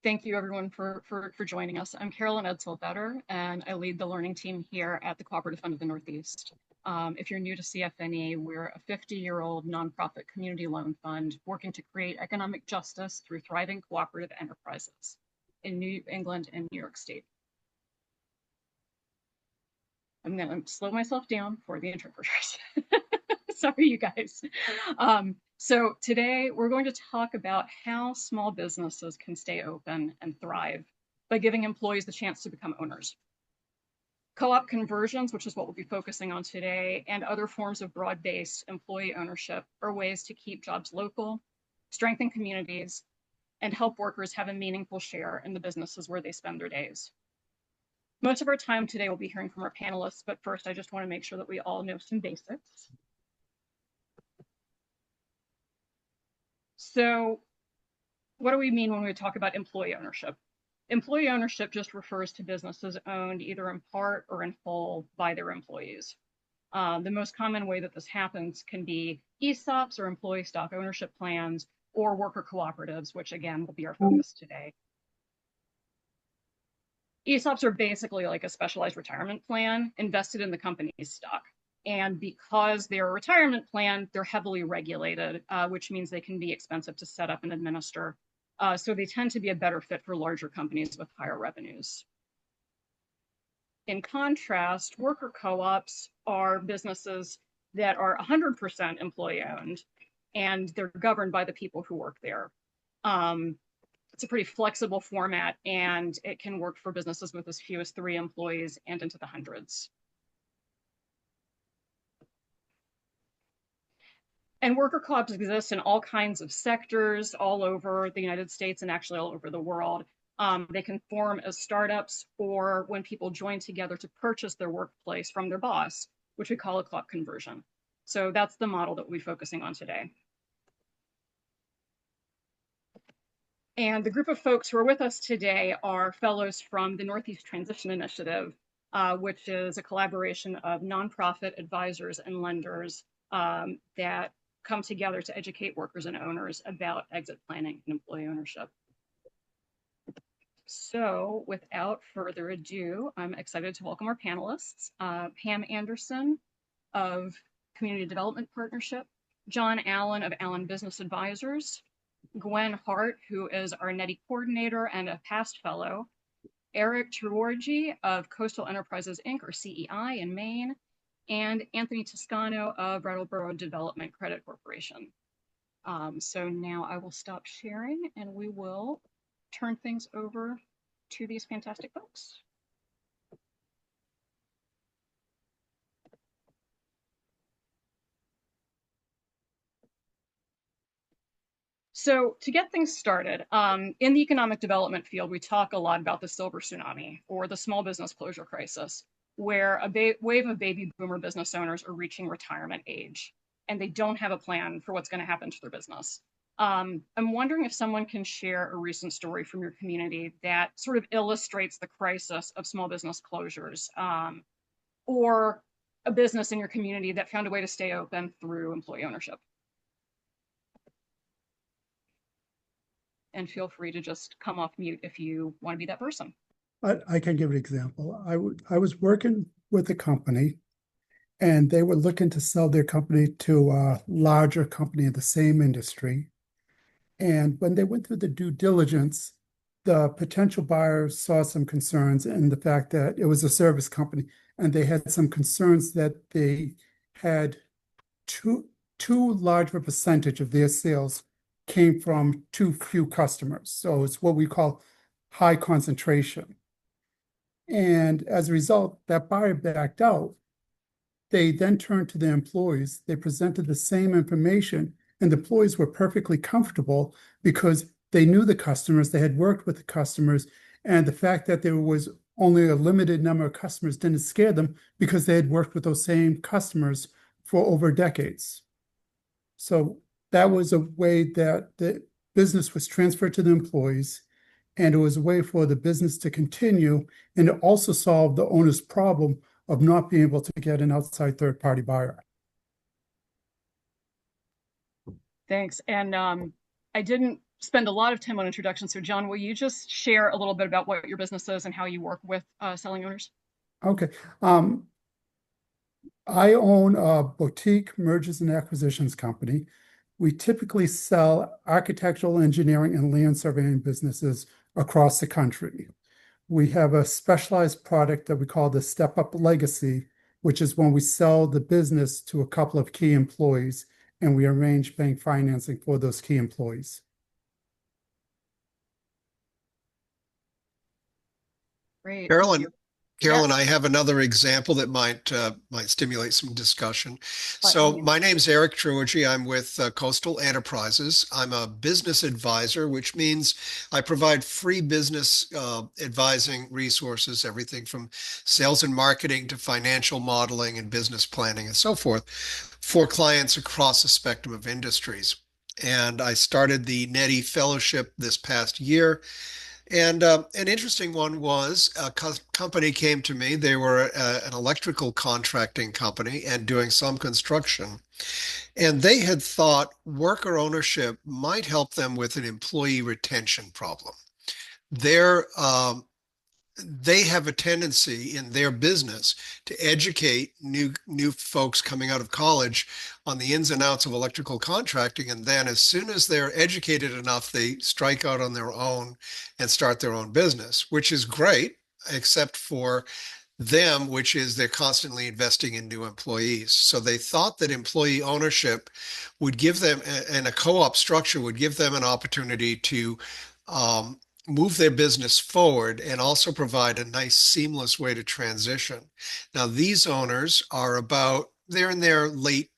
Thank you everyone for joining us. I'm Carolyn Edsel-Better, and I lead the learning team here at the Cooperative Fund of the Northeast. If you're new to CFNE, we're a 50-year-old nonprofit community loan fund working to create economic justice through thriving cooperative enterprises in New England and New York State. I'm going to slow myself down for the interpreters. Sorry, you guys. So today we're going to talk about how small businesses can stay open and thrive by giving employees the chance to become owners. Co-op conversions, which is what we'll be focusing on today, and other forms of broad-based employee ownership are ways to keep jobs local, strengthen communities, and help workers have a meaningful share in the businesses where they spend their days. Most of our time today will be hearing from our panelists, but first I just want to make sure that we all know some basics. So what do we mean when we talk about employee ownership? Employee ownership just refers to businesses owned either in part or in full by their employees. The most common way that this happens can be ESOPs or employee stock ownership plans or worker cooperatives, which again will be our focus today. ESOPs are basically like a specialized retirement plan invested in the company's stock. And because they're a retirement plan, they're heavily regulated, which means they can be expensive to set up and administer. So they tend to be a better fit for larger companies with higher revenues. In contrast, worker co-ops are businesses that are 100% employee owned, and they're governed by the people who work there. It's a pretty flexible format, and it can work for businesses with as few as 3 employees and into the hundreds. And worker co-ops exist in all kinds of sectors all over the United States and actually all over the world. They can form as startups or when people join together to purchase their workplace from their boss, which we call a co-op conversion. So that's the model that we'll be focusing on today. And the group of folks who are with us today are fellows from the Northeast Transition Initiative, which is a collaboration of nonprofit advisors and lenders that come together to educate workers and owners about exit planning and employee ownership. So without further ado, I'm excited to welcome our panelists, Pam Anderson of Community Development Partnership, John Allen of Allen Business Advisors, Gwen Hart, who is our NETI coordinator and a past fellow, Eric Terorgi of Coastal Enterprises, Inc., or CEI in Maine, and Anthony Toscano of Brattleboro Development Credit Corporation. So now I will stop sharing and we will turn things over to these fantastic folks. So to get things started, in the economic development field, we talk a lot about the silver tsunami or the small business closure crisis, where a wave of baby boomer business owners are reaching retirement age and they don't have a plan for what's going to happen to their business. I'm wondering if someone can share a recent story from your community that sort of illustrates the crisis of small business closures, or a business in your community that found a way to stay open through employee ownership. And feel free to just come off mute if you want to be that person. I can give an example. I was working with a company and they were looking to sell their company to a larger company in the same industry. And when they went through the due diligence, the potential buyers saw some concerns in the fact that it was a service company and they had some concerns that they had too large of a percentage of their sales came from too few customers. So it's what we call high concentration. And as a result, that buyer backed out. They then turned to their employees. They presented the same information, and the employees were perfectly comfortable because they knew the customers, they had worked with the customers, and the fact that there was only a limited number of customers didn't scare them because they had worked with those same customers for over decades. So that was a way that the business was transferred to the employees, and it was a way for the business to continue, and it also solved the owner's problem of not being able to get an outside third-party buyer. Thanks. And I didn't spend a lot of time on introductions. So, John, will you just share a little bit about what your business is and how you work with selling owners? Okay. Um, I own a boutique mergers and acquisitions company. We typically sell architectural engineering and land surveying businesses across the country. We have a specialized product that we call the Step Up Legacy, which is when we sell the business to a couple of key employees and we arrange bank financing for those key employees. Great, thank Carolyn, you. Yeah, Carolyn, I have another example that might stimulate some discussion. by all So means. my name's Eric Truigy. I'm with Coastal Enterprises. I'm a business advisor, which means I provide free business advising resources, everything from sales and marketing to financial modeling and business planning and so forth, for clients across the spectrum of industries. And I started the NETI Fellowship this past year. And an interesting one was a company came to me. They were an electrical contracting company and doing some construction. And they had thought worker ownership might help them with an employee retention problem. Their they have a tendency in their business to educate new folks coming out of college on the ins and outs of electrical contracting, and then as soon as they're educated enough they strike out on their own and start their own business, which is great except for them, which is they're constantly investing in new employees. So they thought that employee ownership would give them, and a co-op structure would give them an opportunity to um, move their business forward and also provide a nice seamless way to transition. Now, these owners are they're in their late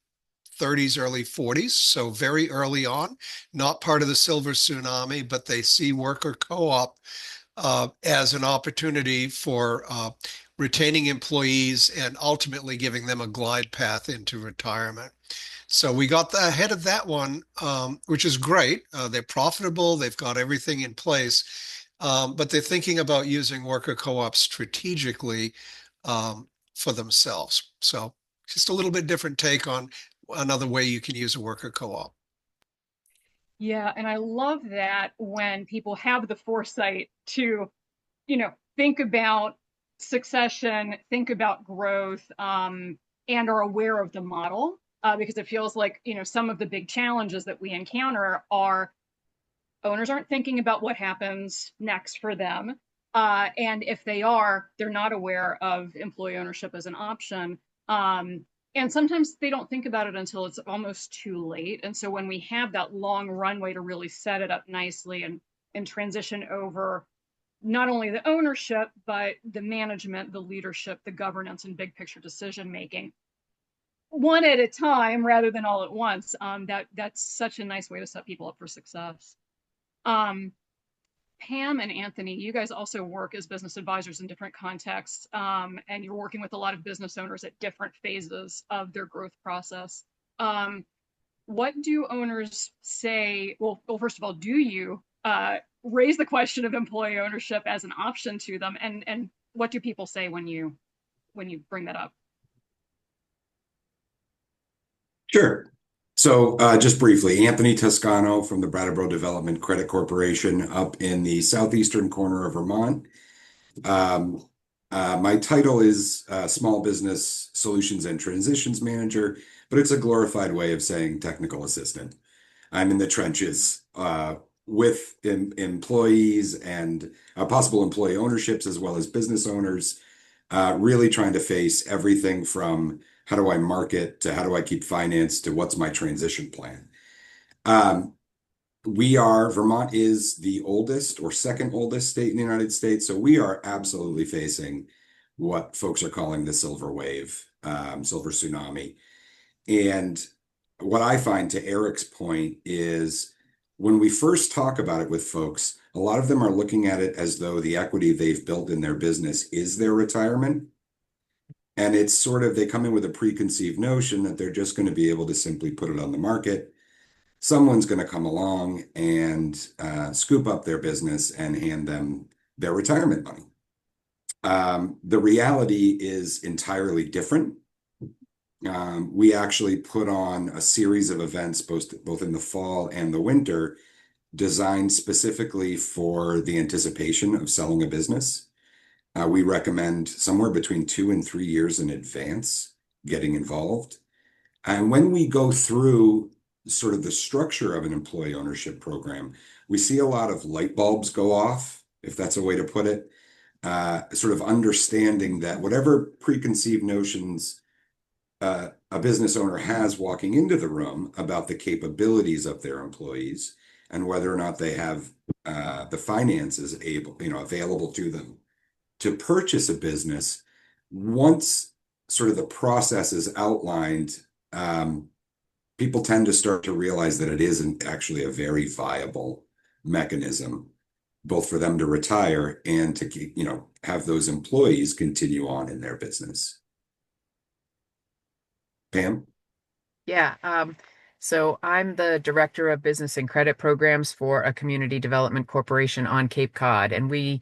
30s, early 40s, so very early on, not part of the silver tsunami, but they see worker co-op as an opportunity for retaining employees and ultimately giving them a glide path into retirement. So we got ahead of that one, which is great. They're profitable. They've got everything in place, but they're thinking about using worker co-ops strategically for themselves. So just a little bit different take on another way you can use a worker co-op. Yeah, and I love that when people have the foresight to, think about succession, think about growth, and are aware of the model. Because it feels like, some of the big challenges that we encounter are owners aren't thinking about what happens next for them. And if they are, they're not aware of employee ownership as an option. And sometimes they don't think about it until it's almost too late. And so when we have that long runway to really set it up nicely and transition over not only the ownership, but the management, the leadership, the governance, and big picture decision making, one at a time rather than all at once. That's such a nice way to set people up for success. Um, Pam and Anthony, you guys also work as business advisors in different contexts, and you're working with a lot of business owners at different phases of their growth process. Um, what do owners say? Well, first of all, do you raise the question of employee ownership as an option to them, and what do people say when you bring that up? Sure. So just briefly, Anthony Toscano from the Brattleboro Development Credit Corporation up in the southeastern corner of Vermont. Um, my title is Small Business Solutions and Transitions Manager, but it's a glorified way of saying technical assistant. I'm in the trenches with employees and possible employee ownerships as well as business owners, really trying to face everything from how do I market to how do I keep finance to what's my transition plan. Um, Vermont is the oldest or second oldest state in the United States, so we are absolutely facing what folks are calling the silver wave, silver tsunami. And what I find, to Eric's point, is when we first talk about it with folks, a lot of them are looking at it as though the equity they've built in their business is their retirement. And it's sort of, they come in with a preconceived notion that they're just going to be able to simply put it on the market. Someone's going to come along and scoop up their business and hand them their retirement money. The reality is entirely different. We actually put on a series of events both in the fall and the winter designed specifically for the anticipation of selling a business. We recommend somewhere between 2 and 3 years in advance getting involved. And when we go through sort of the structure of an employee ownership program, we see a lot of light bulbs go off, if that's a way to put it. Sort of understanding that whatever preconceived notions a business owner has walking into the room about the capabilities of their employees and whether or not they have the finances available to them to purchase a business, once sort of the process is outlined, people tend to start to realize that it isn't actually a very viable mechanism, both for them to retire and to keep, have those employees continue on in their business. Pam? Yeah. So I'm the director of business and credit programs for a community development corporation on Cape Cod, and we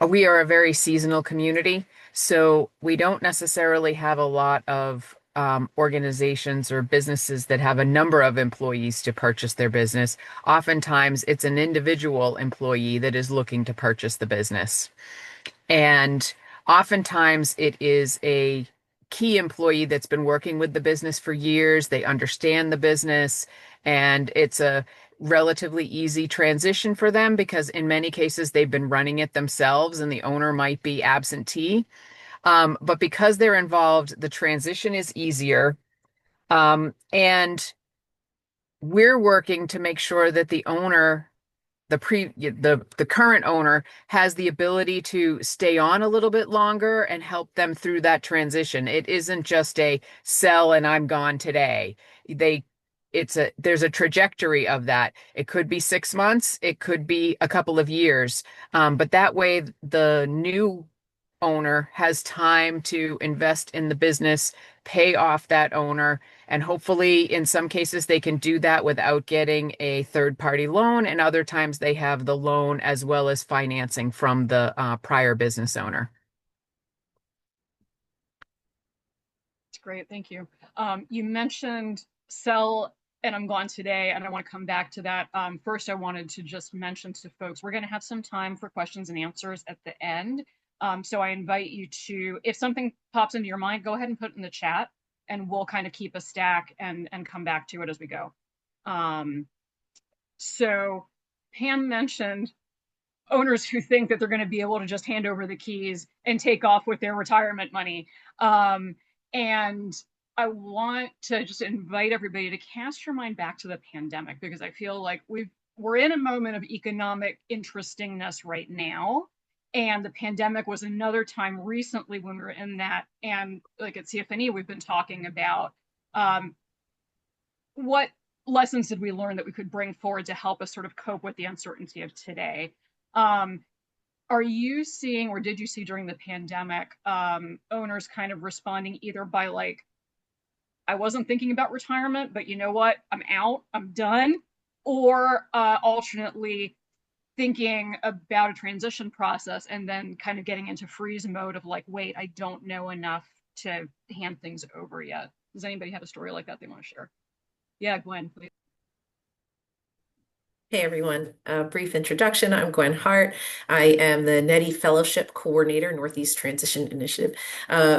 are a very seasonal community, so we don't necessarily have a lot of organizations or businesses that have a number of employees to purchase their business. Oftentimes, it's an individual employee that is looking to purchase the business. And oftentimes, it is a key employee that's been working with the business for years. They understand the business, and it's a relatively easy transition for them because in many cases they've been running it themselves and the owner might be absentee. But because they're involved, the transition is easier. And we're working to make sure that the owner, the current owner, has the ability to stay on a little bit longer and help them through that transition. It isn't just a sell and I'm gone today. There's a trajectory of that. It could be 6 months, it could be a couple of years. But that way the new owner has time to invest in the business, pay off that owner, and hopefully in some cases they can do that without getting a third party loan, and other times they have the loan as well as financing from the prior business owner. That's great. Thank you. You mentioned sell and I'm gone today, and I want to come back to that. First, I wanted to just mention to folks, we're going to have some time for questions and answers at the end. So I invite you to, if something pops into your mind, go ahead and put it in the chat and we'll kind of keep a stack and come back to it as we go. So Pam mentioned owners who think that they're going to be able to just hand over the keys and take off with their retirement money. And I want to just invite everybody to cast your mind back to the pandemic, because I feel like we're in a moment of economic interestingness right now. And the pandemic was another time recently when we were in that. And like at CFNE, we've been talking about what lessons did we learn that we could bring forward to help us sort of cope with the uncertainty of today. Are you seeing, or did you see during the pandemic, owners kind of responding either by like, I wasn't thinking about retirement, but you know what, I'm out, I'm done, or alternately thinking about a transition process and then kind of getting into freeze mode of like, wait, I don't know enough to hand things over yet. Does anybody have a story like that they want to share? Yeah, Gwen, please. Hey everyone, brief introduction. I'm Gwen Hart. I am the NETI Fellowship Coordinator, Northeast Transition Initiative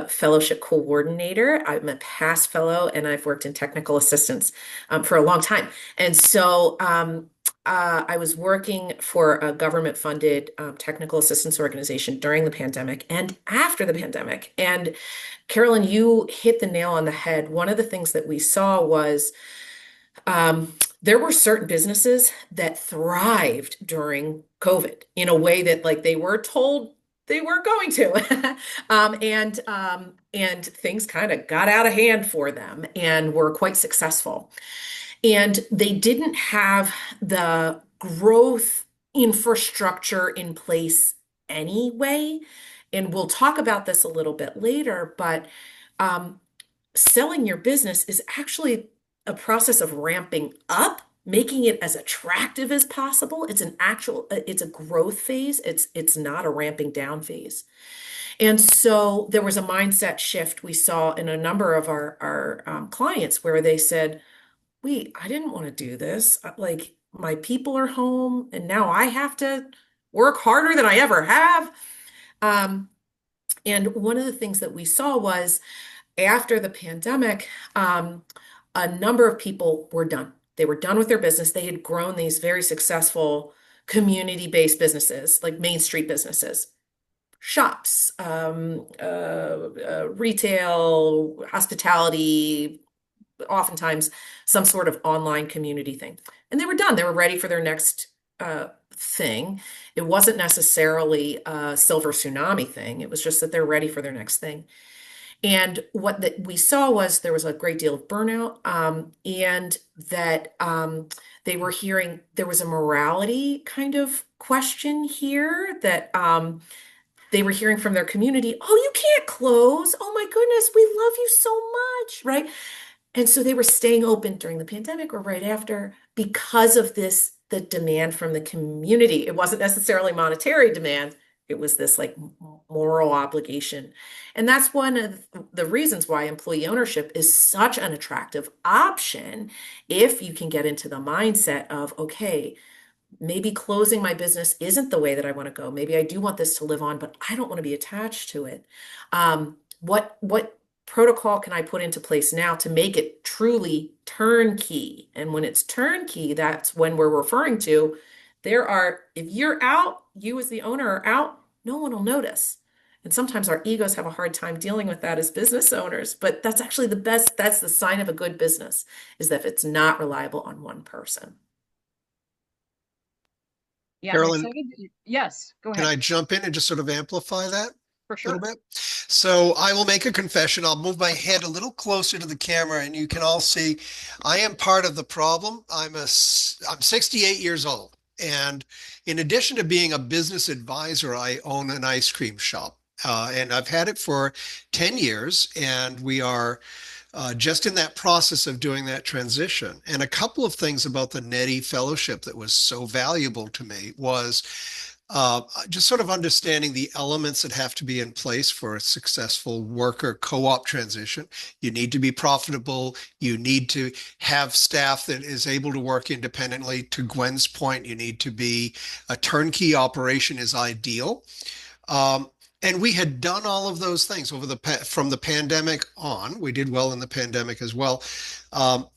Fellowship Coordinator. I'm a past fellow and I've worked in technical assistance for a long time. And so I was working for a government-funded technical assistance organization during the pandemic and after the pandemic. And Carolyn, you hit the nail on the head. One of the things that we saw was there were certain businesses that thrived during COVID in a way that like they were told they weren't going to. And things kind of got out of hand for them and were quite successful. And they didn't have the growth infrastructure in place anyway. And we'll talk about this a little bit later, but selling your business is actually a process of ramping up, making it as attractive as possible. It's a growth phase. It's not a ramping down phase. And so there was a mindset shift we saw in a number of our clients where they said, wait, I didn't want to do this. Like, my people are home, and now I have to work harder than I ever have. Um, and one of the things that we saw was after the pandemic, a number of people were done. They were done with their business. They had grown these very successful community-based businesses, like Main Street businesses, shops, retail, hospitality, oftentimes some sort of online community thing. And they were done. They were ready for their next thing. It wasn't necessarily a silver tsunami thing. It was just that they're ready for their next thing. And what that we saw was there was a great deal of burnout, and that they were hearing there was a morality kind of question here that they were hearing from their community. Oh, you can't close. Oh my goodness, we love you so much, right? And so they were staying open during the pandemic or right after because of this, the demand from the community. It wasn't necessarily monetary demand. It was this like moral obligation. And that's one of the reasons why employee ownership is such an attractive option if you can get into the mindset of, okay, maybe closing my business isn't the way that I want to go. Maybe I do want this to live on, but I don't want to be attached to it. What protocol can I put into place now to make it truly turnkey? And when it's turnkey, that's when we're referring to if you're out, you as the owner are out, no one will notice. And sometimes our egos have a hard time dealing with that as business owners, but that's actually that's the sign of a good business, is that if it's not reliable on one person. Yeah, I'm Carolyn, excited. Yes, go can ahead. I jump in and just sort of amplify that For a little sure. bit? So I will make a confession. I'll move my head a little closer to the camera and you can all see I am part of the problem. I'm 68 years old. And in addition to being a business advisor, I own an ice cream shop. And I've had it for 10 years, and we are just in that process of doing that transition. And a couple of things about the NETI fellowship that was so valuable to me was just sort of understanding the elements that have to be in place for a successful worker co-op transition. You need to be profitable. You need to have staff that is able to work independently. To Gwen's point, you need to be a turnkey operation is ideal. Um, and we had done all of those things from the pandemic on. We did well in the pandemic as well. Um,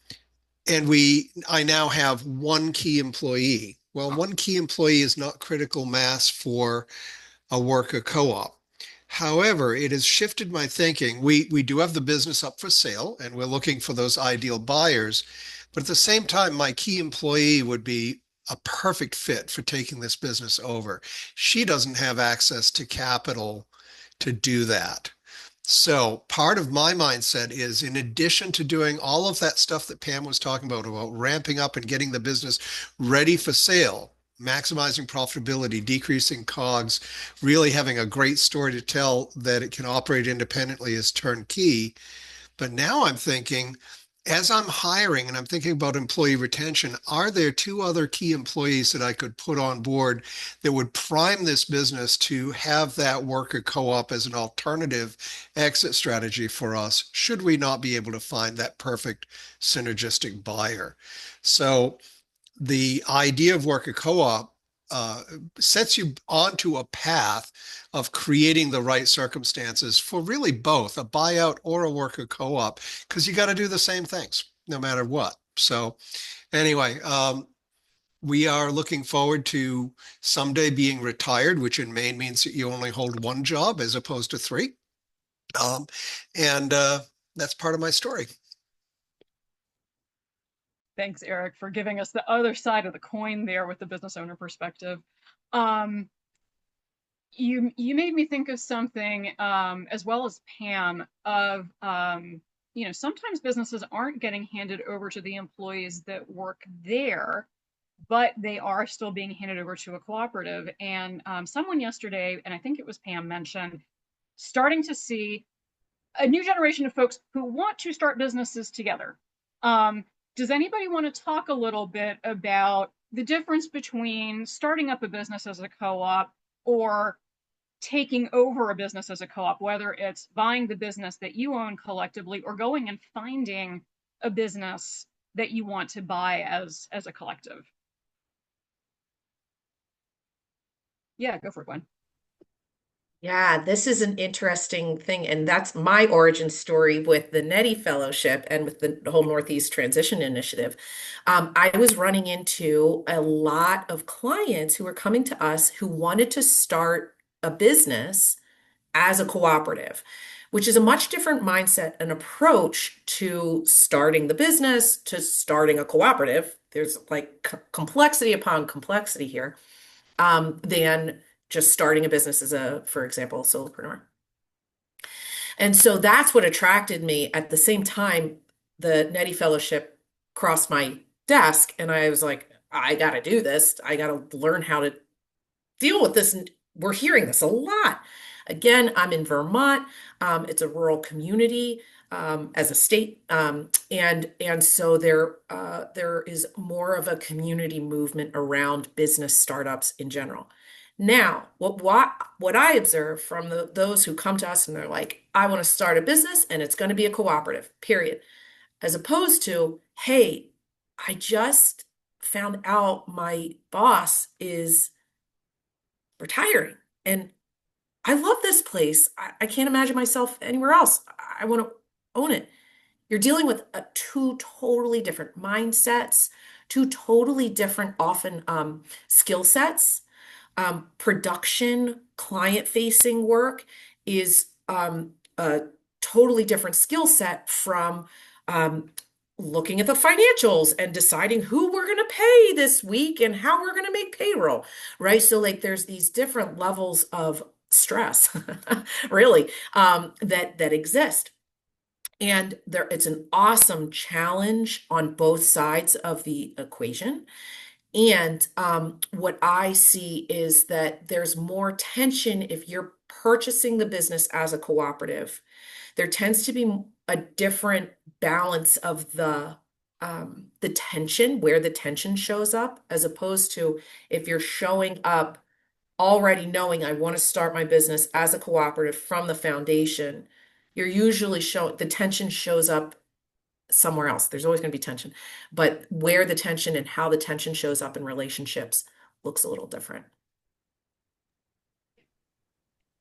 and I now have one key employee. Well, one key employee is not critical mass for a worker co-op. However, it has shifted my thinking. We do have the business up for sale and we're looking for those ideal buyers. But at the same time, my key employee would be a perfect fit for taking this business over. She doesn't have access to capital to do that. So part of my mindset is in addition to doing all of that stuff that Pam was talking about ramping up and getting the business ready for sale, maximizing profitability, decreasing COGS, really having a great story to tell that it can operate independently as turnkey. But now I'm thinking, as I'm hiring and I'm thinking about employee retention, are there two other key employees that I could put on board that would prime this business to have that worker co-op as an alternative exit strategy for us, should we not be able to find that perfect synergistic buyer? So the idea of worker co-op sets you onto a path of creating the right circumstances for really both a buyout or a worker co-op, because you got to do the same things no matter what. So anyway, we are looking forward to someday being retired, which in Maine means that you only hold one job as opposed to three. Um, and that's part of my story. Thanks, Eric, for giving us the other side of the coin there with the business owner perspective. Um, you made me think of something, as well as Pam, of sometimes businesses aren't getting handed over to the employees that work there, but they are still being handed over to a cooperative. And someone yesterday, and I think it was Pam, mentioned starting to see a new generation of folks who want to start businesses together. Does anybody want to talk a little bit about the difference between starting up a business as a co-op or taking over a business as a co-op, whether it's buying the business that you own collectively or going and finding a business that you want to buy as a collective? Yeah, go for it, Gwen. Yeah, this is an interesting thing. And that's my origin story with the NETI Fellowship and with the whole Northeast Transition Initiative. I was running into a lot of clients who were coming to us who wanted to start a business as a cooperative, which is a much different mindset and approach to starting the business, to starting a cooperative. There's like complexity upon complexity here, than just starting a business as a, for example, solopreneur. And so that's what attracted me. At the same time, the NETI Fellowship crossed my desk, and I was like, I got to do this. I got to learn how to deal with this. And we're hearing this a lot. Again, I'm in Vermont. It's a rural community, as a state, and so there is more of a community movement around business startups in general. Now, what I observe from those who come to us and they're like, I want to start a business and it's going to be a cooperative, period, as opposed to, hey, I just found out my boss is retiring. And I love this place. I can't imagine myself anywhere else. I want to own it. You're dealing with two totally different mindsets, two totally different, often skill sets. Production, client-facing work is a totally different skill set from um, looking at the financials and deciding who we're going to pay this week and how we're going to make payroll, right? So like there's these different levels of stress, really, that exist. And there, it's an awesome challenge on both sides of the equation. And what I see is that there's more tension if you're purchasing the business as a cooperative. There tends to be a different balance of the tension, where the tension shows up, as opposed to if you're showing up already knowing I want to start my business as a cooperative from the foundation. You're usually showing the tension shows up somewhere else. There's always going to be tension, but where the tension and how the tension shows up in relationships looks a little different.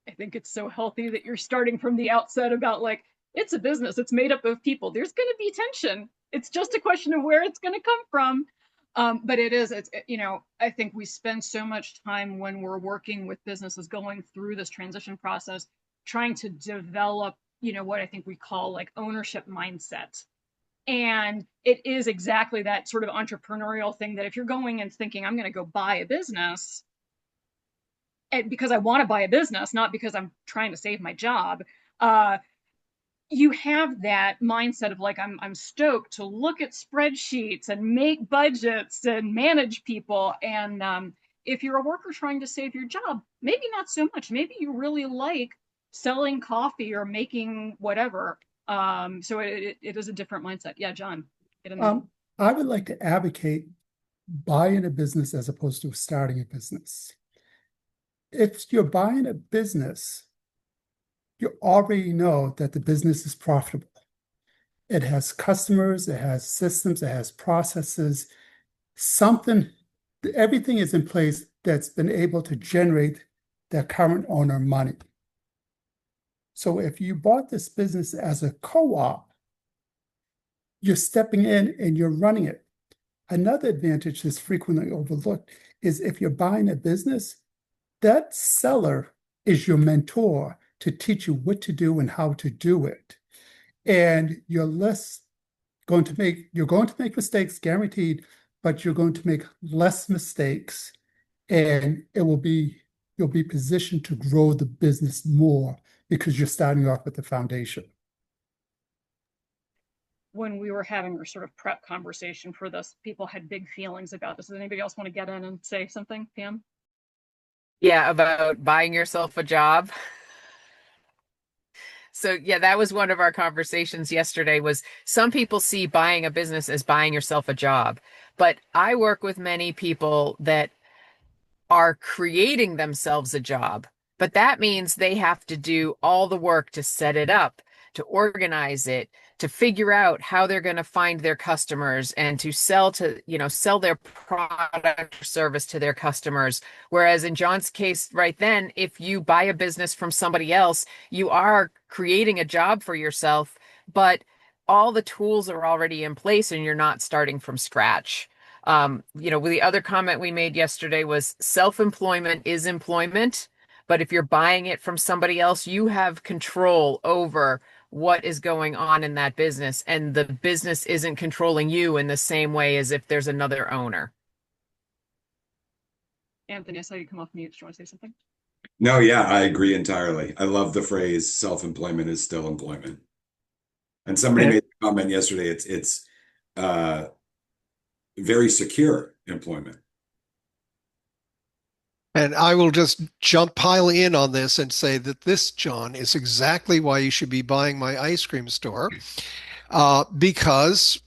I think it's so healthy that you're starting from the outset about like, it's a business, it's made up of people. There's going to be tension. It's just a question of where it's going to come from. But it's, I think we spend so much time when we're working with businesses going through this transition process, trying to develop, what I think we call like ownership mindset. And it is exactly that sort of entrepreneurial thing that if you're going and thinking, I'm going to go buy a business, and because I want to buy a business, not because I'm trying to save my job, you have that mindset of like, I'm stoked to look at spreadsheets and make budgets and manage people. And if you're a worker trying to save your job, maybe not so much. Maybe you really like selling coffee or making whatever. So it is a different mindset. Yeah, John, get in there. I would like to advocate buying a business as opposed to starting a business. If you're buying a business, you already know that the business is profitable. It has customers, it has systems, it has processes, everything is in place that's been able to generate their current owner money. So if you bought this business as a co-op, you're stepping in and you're running it. Another advantage that's frequently overlooked is if you're buying a business, that seller is your mentor to teach you what to do and how to do it. And you're going to make mistakes, guaranteed, but you're going to make less mistakes, and you'll be positioned to grow the business more because you're starting off with the foundation. When we were having our sort of prep conversation for this, people had big feelings about this. Does anybody else want to get in and say something, Pam? Yeah, about buying yourself a job. So yeah, that was one of our conversations yesterday was some people see buying a business as buying yourself a job. But I work with many people that are creating themselves a job. But that means they have to do all the work to set it up, to organize it, to figure out how they're going to find their customers and to sell their product or service to their customers. Whereas in John's case, right then, if you buy a business from somebody else, you are creating a job for yourself, but all the tools are already in place and you're not starting from scratch. The other comment we made yesterday was self-employment is employment, but if you're buying it from somebody else, you have control over what is going on in that business, and the business isn't controlling you in the same way as if there's another owner. Anthony, I saw you come off mute. Do you want to say something? No, yeah, I agree entirely. I love the phrase self-employment is still employment. And somebody And made a comment yesterday, it's uh very secure employment. And I will just pile in on this and say that this, John, is exactly why you should be buying my ice cream store, because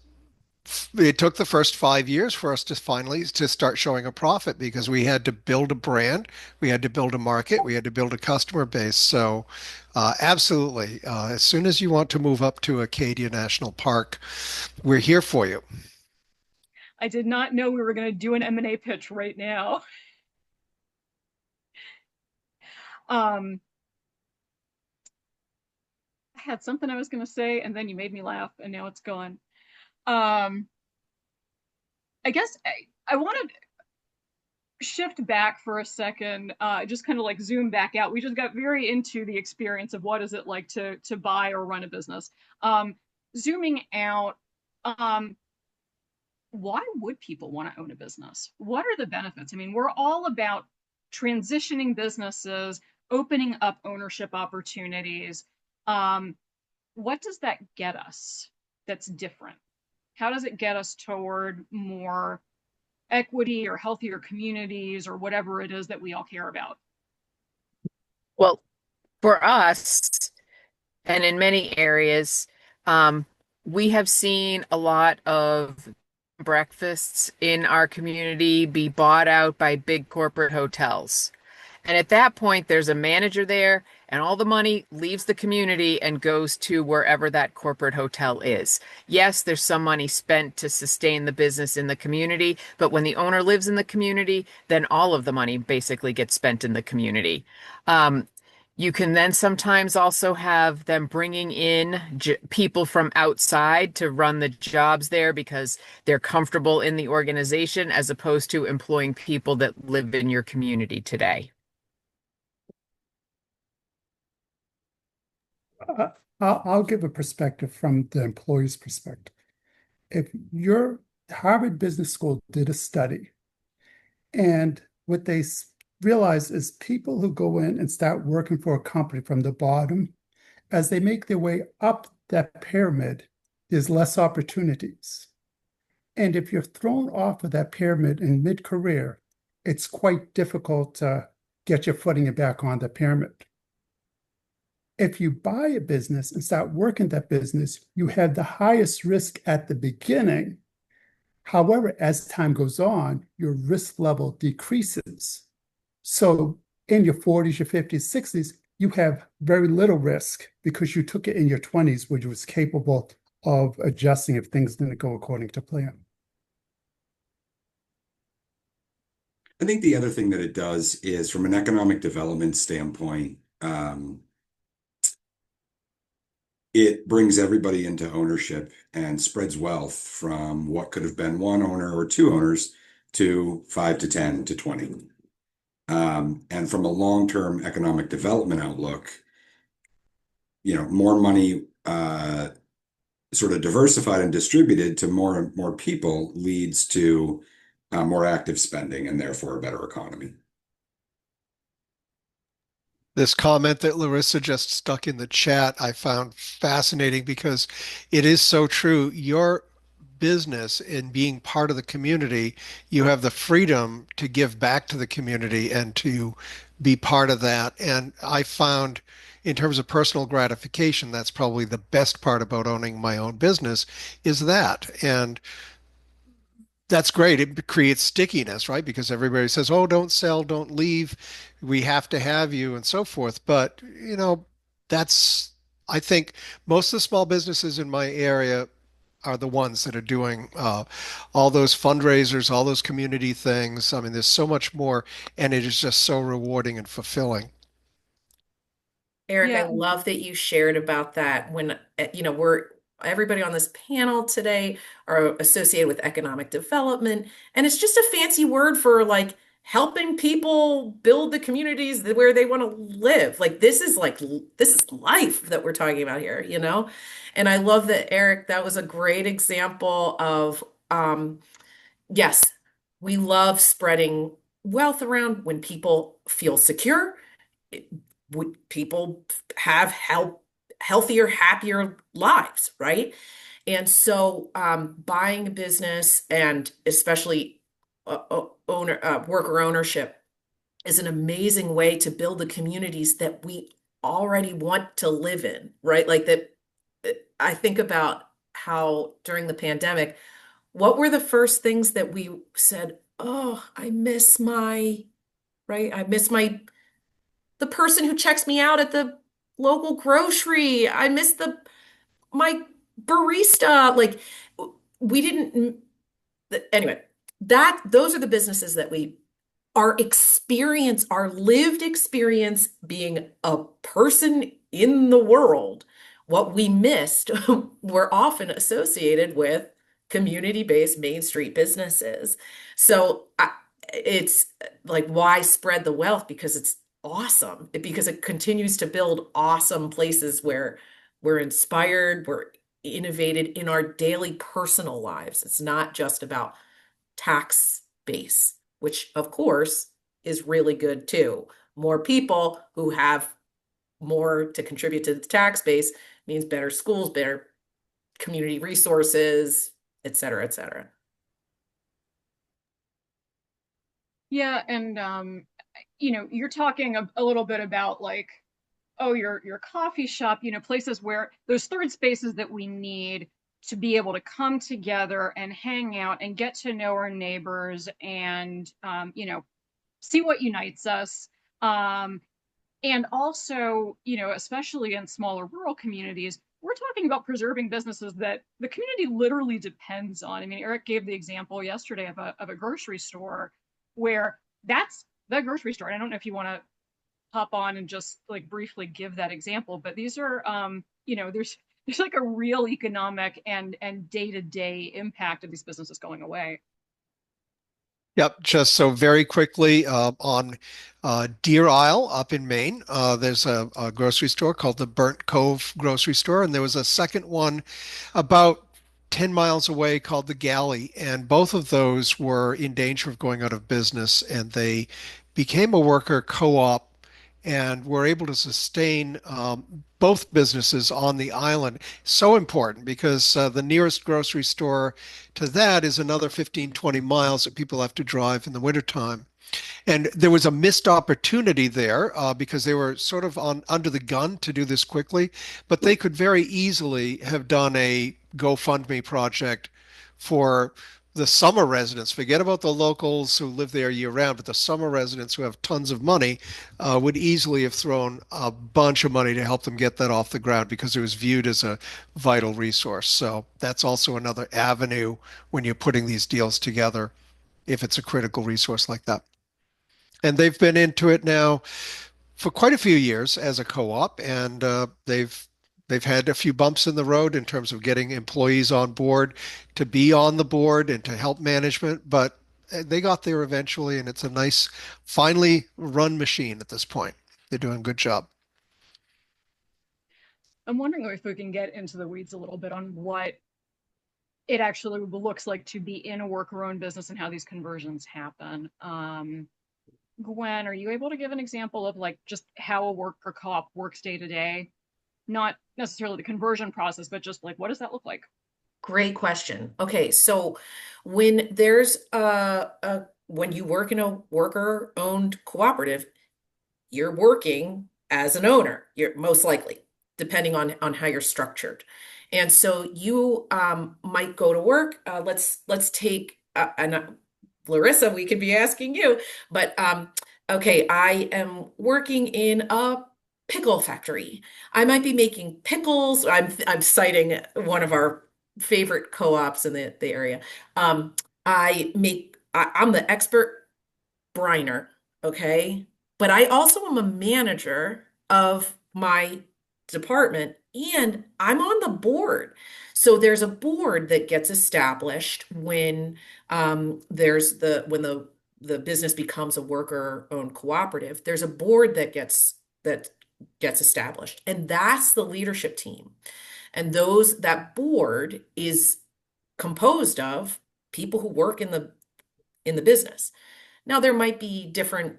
it took the first 5 years for us to finally to start showing a profit because we had to build a brand, we had to build a market, we had to build a customer base. So, absolutely, as soon as you want to move up to Acadia National Park, we're here for you. I did not know we were going to do an M&A pitch right now. I had something I was going to say, and then you made me laugh, and now it's gone. I guess I want to shift back for a second, just kind of like zoom back out. We just got very into the experience of what is it like to buy or run a business. Zooming out, why would people want to own a business? What are the benefits? I mean, we're all about transitioning businesses, opening up ownership opportunities. What does that get us that's different? How does it get us toward more equity or healthier communities or whatever it is that we all care about? Well, for us, and in many areas, um, we have seen a lot of breakfasts in our community be bought out by big corporate hotels. And at that point, there's a manager there, and all the money leaves the community and goes to wherever that corporate hotel is. Yes, there's some money spent to sustain the business in the community, but when the owner lives in the community, then all of the money basically gets spent in the community. Um, you can then sometimes also have them bringing in people from outside to run the jobs there because they're comfortable in the organization as opposed to employing people that live in your community today. I'll give a perspective from the employee's perspective. If your Harvard Business School did a study, and what they realize is people who go in and start working for a company from the bottom, as they make their way up that pyramid, there's less opportunities. And if you're thrown off of that pyramid in mid-career, it's quite difficult to get your footing back on the pyramid. If you buy a business and start working that business, you have the highest risk at the beginning. However, as time goes on, your risk level decreases. So in your 40s, your 50s, 60s, you have very little risk because you took it in your 20s, which was capable of adjusting if things didn't go according to plan. I think the other thing that it does is from an economic development standpoint, it brings everybody into ownership and spreads wealth from what could have been one owner or two owners to 5 to 10 to 20. And from a long-term economic development outlook, more money sort of diversified and distributed to more and more people leads to more active spending and therefore a better economy. This comment that Larissa just stuck in the chat, I found fascinating because it is so true. Your business in being part of the community, you have the freedom to give back to the community and to be part of that. And I found in terms of personal gratification, that's probably the best part about owning my own business is that. And that's great. It creates stickiness, right? Because everybody says, "Oh, don't sell, don't leave. We have to have you," and so forth. But, that's I think most of the small businesses in my area are the ones that are doing all those fundraisers, all those community things. I mean, there's so much more, and it is just so rewarding and fulfilling. Eric, I Yeah, love that you shared about that when, we're everybody on this panel today are associated with economic development, and it's just a fancy word for like helping people build the communities where they want to live. Like this is life that we're talking about here, you know? And I love that, Eric, that was a great example of yes, we love spreading wealth around when people feel secure. it- People have healthier, happier lives, right? And so, buying a business and especially worker ownership is an amazing way to build the communities that we already want to live in, right? Like that, I think about how during the pandemic, what were the first things that we said, oh, I miss my, right? I miss the person who checks me out at the local grocery. I miss my barista. Like we didn't anyway, that those are the businesses that we our experience, our lived experience being a person in the world, what we missed were often associated with community-based Main Street businesses. So it's like, why spread the wealth? Because it's awesome. Because it continues to build awesome places where we're inspired, we're innovated in our daily personal lives. It's not just about tax base, which of course is really good too. More people who have more to contribute to the tax base means better schools, better community resources, et cetera, et cetera. yeah, and you're talking a little bit about like, oh, your coffee shop, places where those third spaces that we need to be able to come together and hang out and get to know our neighbors and see what unites us. Um, and also, especially in smaller rural communities, we're talking about preserving businesses that the community literally depends on. I mean, Eric gave the example yesterday of a grocery store where that's the grocery store. And I don't know if you want to hop on and just like briefly give that example, but these are there's like a real economic and day-to-day impact of these businesses going away. Yep, just so very quickly on Deer Isle up in Maine, there's a grocery store called the Burnt Cove Grocery Store, and there was a second one about 10 miles away called the Galley, and both of those were in danger of going out of business, and they became a worker co-op and were able to sustain both businesses on the island. So important because the nearest grocery store to that is another 15, 20 miles that people have to drive in the wintertime. And there was a missed opportunity there because they were sort of on under the gun to do this quickly, but they could very easily have done a GoFundMe project for the summer residents. Forget about the locals who live there year round, but the summer residents who have tons of money would easily have thrown a bunch of money to help them get that off the ground because it was viewed as a vital resource. So that's also another avenue when you're putting these deals together, if it's a critical resource like that. And they've been into it now for quite a few years as a co-op, and they've had a few bumps in the road in terms of getting employees on board to be on the board and to help management, but they got there eventually, and it's a nice, finely run machine at this point. They're doing a good job. I'm wondering if we can get into the weeds a little bit on what it actually looks like to be in a worker-owned business and how these conversions happen. Gwen, are you able to give an example of like just how a worker co-op works day to day? Not necessarily the conversion process, but just like what does that look like? Great question. Okay, so when there's when you work in a worker-owned cooperative, you're working as an owner. You're most likely, depending on how you're structured. And so you might go to work. Let's take and Larissa, we could be asking you, but okay, I am working in a pickle factory. I might be making pickles. I'm citing one of our favorite co-ops in the area. Um, I'm the expert briner, okay? But I also am a manager of my department and I'm on the board. So there's a board that gets established when there's the business becomes a worker-owned cooperative. There's a board that gets established, and that's the leadership team. And that board is composed of people who work in the business. Now, there might be different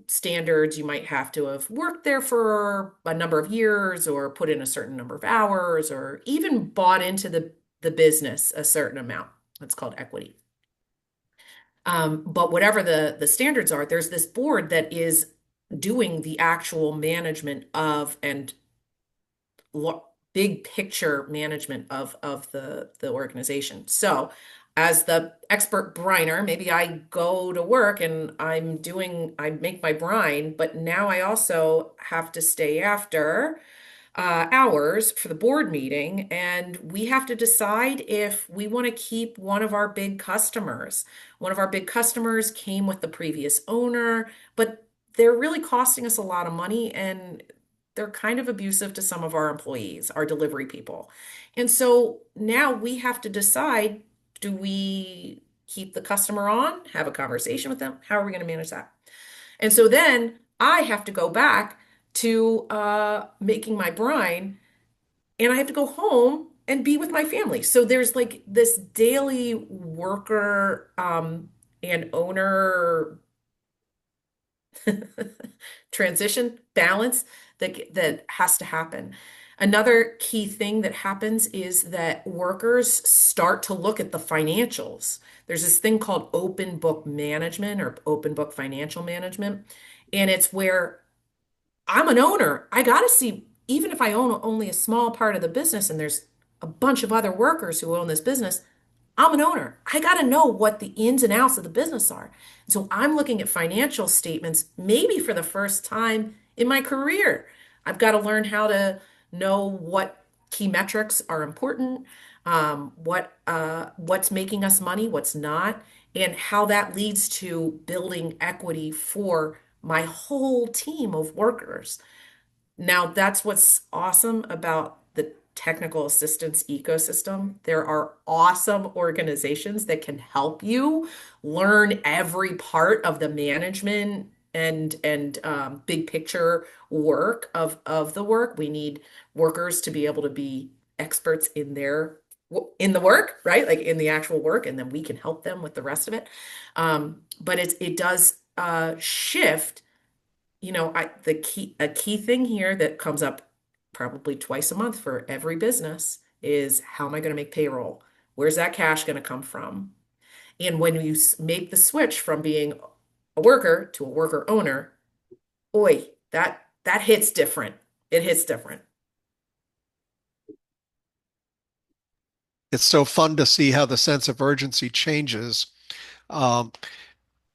standards. You might have to have worked there for a number of years or put in a certain number of hours or even bought into the business a certain amount. That's called equity. But whatever the standards are, there's this board that is doing the actual management of and big picture management of the organization. So as the expert briner, maybe I go to work and I make my brine, but now I also have to stay after hours for the board meeting, and we have to decide if we want to keep one of our big customers. One of our big customers came with the previous owner, but they're really costing us a lot of money and they're kind of abusive to some of our employees, our delivery people. And so now we have to decide, do we keep the customer on, have a conversation with them? How are we going to manage that? And so then I have to go back to making my brine and I have to go home and be with my family. So there's like this daily worker and owner transition balance that has to happen. Another key thing that happens is that workers start to look at the financials. There's this thing called open book management or open book financial management, and it's where I'm an owner. I got to see, even if I own only a small part of the business and there's a bunch of other workers who own this business, I'm an owner. I got to know what the ins and outs of the business are. So I'm looking at financial statements maybe for the first time in my career. I've got to learn how to know what key metrics are important, what's making us money, what's not, and how that leads to building equity for my whole team of workers. Now, that's what's awesome about the technical assistance ecosystem. There are awesome organizations that can help you learn every part of the management and big picture work of the work. We need workers to be able to be experts in the work, right? Like in the actual work, and then we can help them with the rest of it. But it does shift. A key thing here that comes up probably twice a month for every business is, how am I going to make payroll? Where's that cash going to come from? And when you make the switch from being a worker to a worker owner, boy, that hits different. It hits different. It's so fun to see how the sense of urgency changes. Um,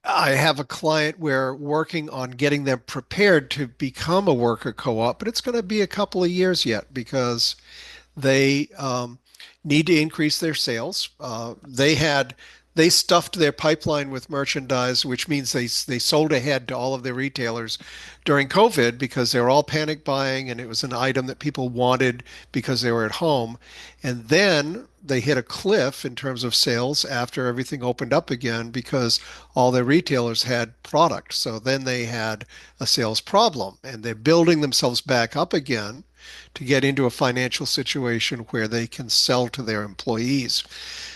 I have a client where working on getting them prepared to become a worker co-op, but it's going to be a couple of years yet because they need to increase their sales. They stuffed their pipeline with merchandise, which means they sold ahead to all of their retailers during COVID because they were all panic buying and it was an item that people wanted because they were at home. And then they hit a cliff in terms of sales after everything opened up again because all their retailers had product. So then they had a sales problem and they're building themselves back up again to get into a financial situation where they can sell to their employees.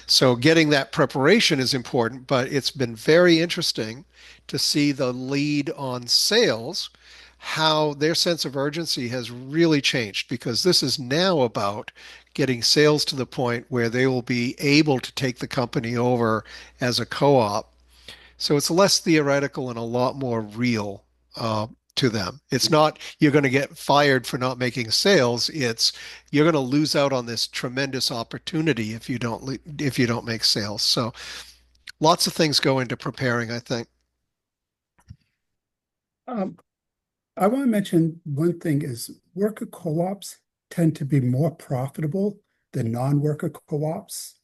So getting that preparation is important, but it's been very interesting to see the lead on sales, how their sense of urgency has really changed because this is now about getting sales to the point where they will be able to take the company over as a co-op. So it's less theoretical and a lot more real to them. It's not you're going to get fired for not making sales. It's you're going to lose out on this tremendous opportunity if you don't make sales. So lots of things go into preparing, I think. Um, I want to mention one thing is worker co-ops tend to be more profitable than non-worker co-ops.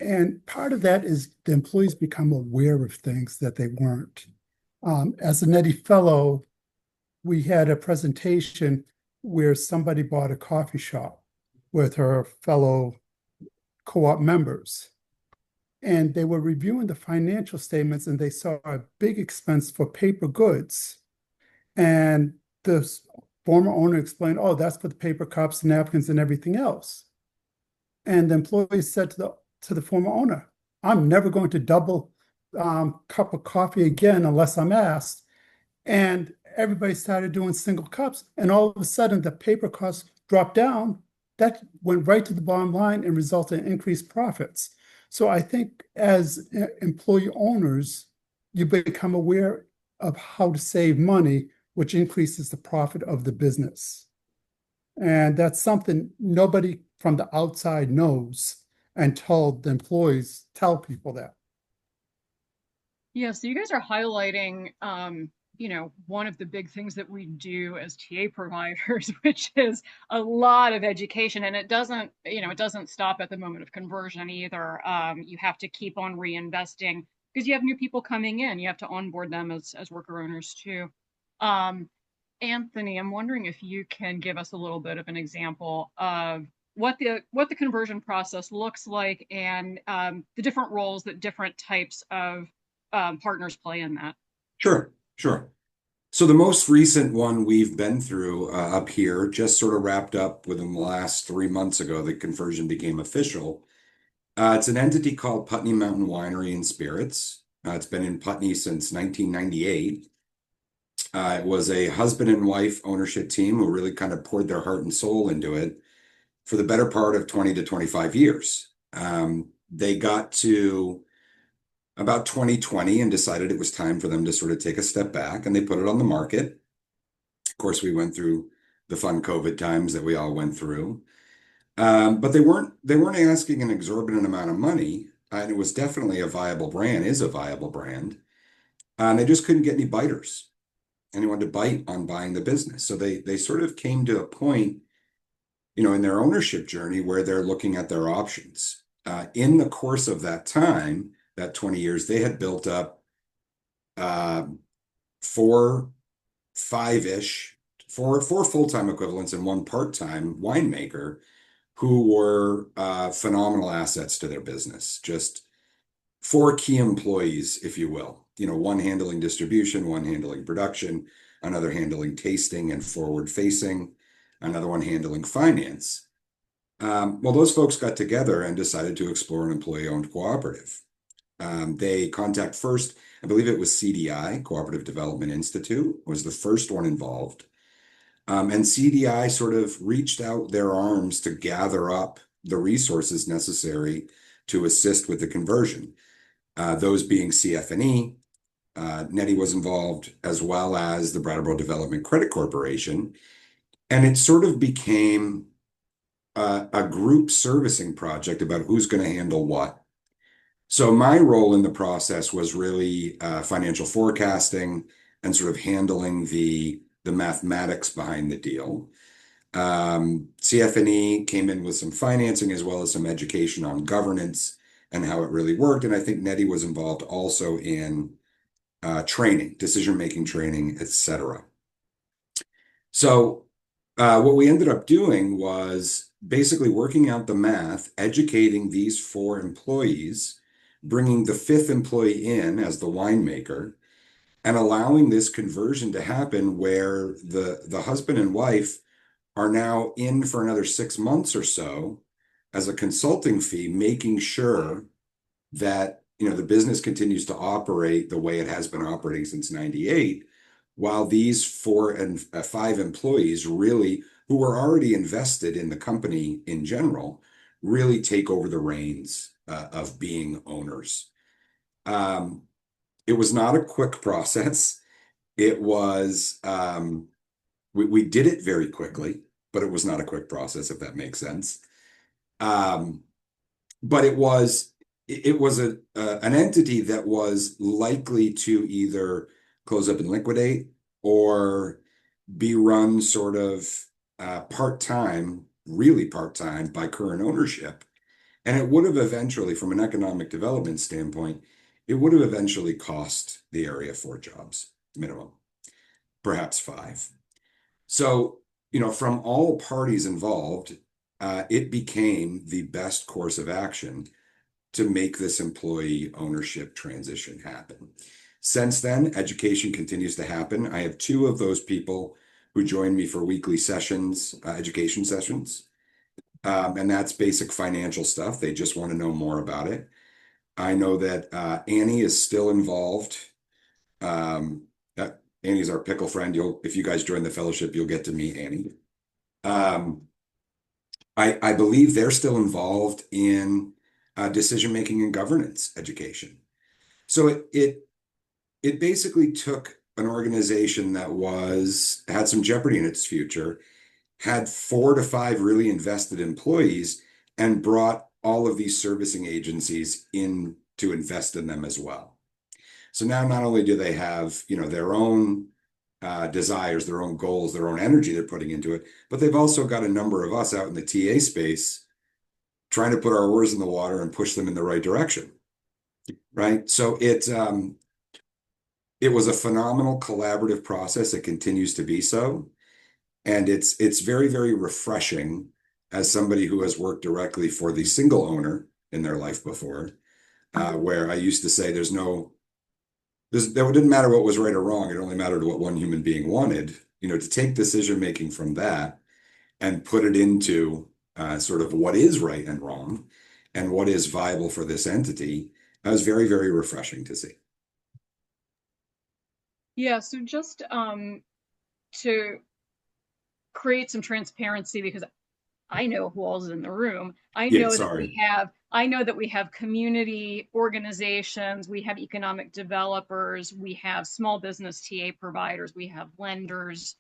And part of that is the employees become aware of things that they weren't. As a NETI fellow, we had a presentation where somebody bought a coffee shop with her fellow co-op members. And they were reviewing the financial statements and they saw a big expense for paper goods. And the former owner explained, oh, that's for the paper cups, napkins, and everything else. And the employee said to the former owner, I'm never going to double cup of coffee again unless I'm asked. And everybody started doing single cups. And all of a sudden, the paper costs dropped down. That went right to the bottom line and resulted in increased profits. So I think as employee owners, you become aware of how to save money, which increases the profit of the business. And that's something nobody from the outside knows until the employees tell people that. Yeah, so you guys are highlighting, one of the big things that we do as TA providers, which is a lot of education, and it doesn't stop at the moment of conversion either. You have to keep on reinvesting because you have new people coming in. You have to onboard them as worker owners too. Um, Anthony, I'm wondering if you can give us a little bit of an example of what the conversion process looks like and the different roles that different types of partners play in that. Sure, sure. So the most recent one we've been through up here just sort of wrapped up within the last 3 months ago. The conversion became official. It's an entity called Putney Mountain Winery and Spirits. It's been in Putney since 1998. It was a husband and wife ownership team who really kind of poured their heart and soul into it for the better part of 20 to 25 years. They got to about 2020 and decided it was time for them to sort of take a step back, and they put it on the market. Of course, we went through the fun COVID times that we all went through. But they weren't asking an exorbitant amount of money, and it was definitely a viable brand, is a viable brand. And they just couldn't get any biters. Anyone to bite on buying the business. So they sort of came to a point, in their ownership journey where they're looking at their options. In the course of that time, that 20 years, they had built up four, five-ish, four full-time equivalents and one part-time winemaker who were phenomenal assets to their business. Just four key employees, if you will. One handling distribution, one handling production, another handling tasting and forward facing, another one handling finance. Well, those folks got together and decided to explore an employee-owned cooperative. They contact first, I believe it was CDI, Cooperative Development Institute, was the first one involved. And CDI sort of reached out their arms to gather up the resources necessary to assist with the conversion. Those being CFNE, NETI was involved, as well as the Brattleboro Development Credit Corporation. And it sort of became a group servicing project about who's going to handle what. So my role in the process was really financial forecasting and sort of handling the mathematics behind the deal. CFNE came in with some financing as well as some education on governance and how it really worked. And I think NETI was involved also in training, decision-making training, etc. So what we ended up doing was basically working out the math, educating these four employees, bringing the fifth employee in as the winemaker, and allowing this conversion to happen where the husband and wife are now in for another 6 months or so as a consulting fee, making sure that the business continues to operate the way it has been operating since 98, while these four and five employees really, who were already invested in the company in general, really take over the reins of being owners. It was not a quick process. It was, we did it very quickly, but it was not a quick process, if that makes sense. But it was an entity that was likely to either close up and liquidate or be run sort of part-time, really part-time by current ownership. And it would have eventually, from an economic development standpoint, it would have eventually cost the area 4 jobs minimum, perhaps 5. So, from all parties involved, it became the best course of action to make this employee ownership transition happen. Since then, education continues to happen. I have 2 of those people who join me for weekly sessions, education sessions. And that's basic financial stuff. They just want to know more about it. I know that Annie is still involved. Um, Annie's our pickle friend. If you guys join the fellowship, you'll get to meet Annie. Um, I believe they're still involved in decision making and governance education. So it basically took an organization that had some jeopardy in its future, had 4 to 5 really invested employees, and brought all of these servicing agencies in to invest in them as well. So now not only do they have, their own desires, their own goals, their own energy they're putting into it, but they've also got a number of us out in the TA space trying to put our oars in the water and push them in the right direction. Right. So it was a phenomenal collaborative process. It continues to be so. And it's very, very refreshing as somebody who has worked directly for the single owner in their life before, where I used to say it didn't matter what was right or wrong. It only mattered what one human being wanted, to take decision making from that and put it into sort of what is right and wrong and what is viable for this entity. That was very, very refreshing to see. Yeah, so just to create some transparency, because I know who all's in the room. Yeah, sorry. I know that we have community organizations, we have economic developers, we have small business TA providers, we have lenders.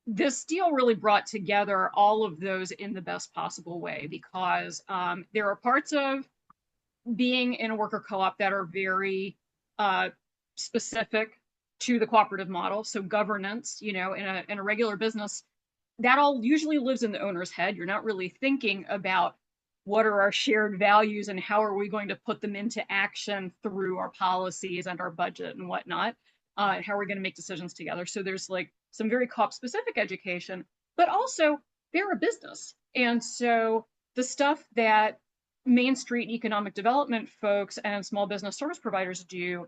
This deal really brought together all of those in the best possible way, because there are parts of being in a worker co-op that are very specific to the cooperative model. So governance, in a regular business, that all usually lives in the owner's head. You're not really thinking about what are our shared values and how are we going to put them into action through our policies and our budget and whatnot. How are we going to make decisions together? So there's like some very co-op specific education, but also they're a business. And so the stuff that Main Street economic development folks and small business service providers do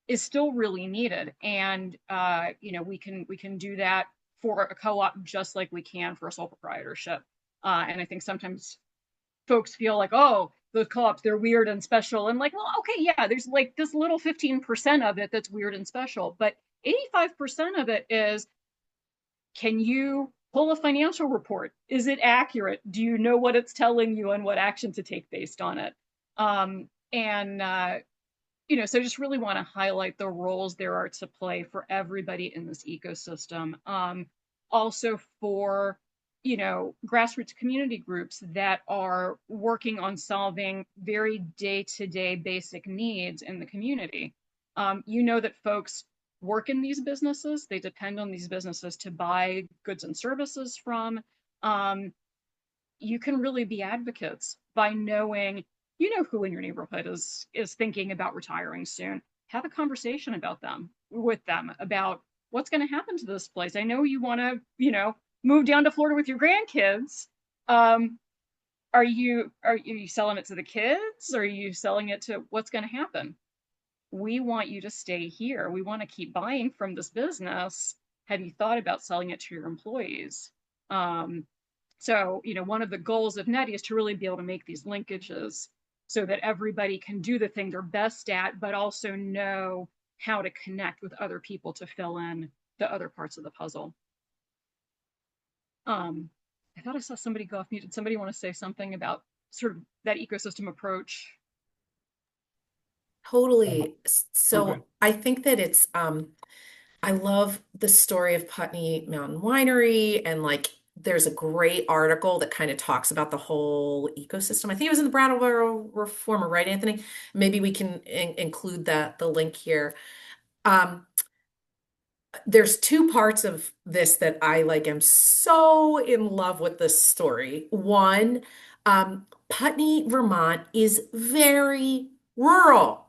is still really needed. And we can do that for a co-op just like we can for a sole proprietorship. And I think sometimes folks feel like, oh, those co-ops, they're weird and special. And like, well, okay, yeah, there's like this little 15% of it that's weird and special, but 85% of it is, can you pull a financial report? Is it accurate? Do you know what it's telling you and what action to take based on it? And so just really want to highlight the roles there are to play for everybody in this ecosystem. Also for, grassroots community groups that are working on solving very day-to-day basic needs in the community. That folks work in these businesses, they depend on these businesses to buy goods and services from. You can really be advocates by knowing who in your neighborhood is thinking about retiring soon. Have a conversation about them with them about what's going to happen to this place. I know you want to move down to Florida with your grandkids. Are you selling it to the kids? Or are you selling it to what's going to happen? We want you to stay here. We want to keep buying from this business. Have you thought about selling it to your employees? So, one of the goals of NETI is to really be able to make these linkages so that everybody can do the thing they're best at, but also know how to connect with other people to fill in the other parts of the puzzle. I thought I saw somebody go off mute. Did somebody want to say something about sort of that ecosystem approach? Totally. So Okay. I think that I love the story of Putney Mountain Winery, and like there's a great article that kind of talks about the whole ecosystem. I think it was in the Brattleboro Reformer, right, Anthony? Maybe we can include the link here. Um, there's two parts of this that I like am so in love with this story. One, Putney, Vermont is very rural.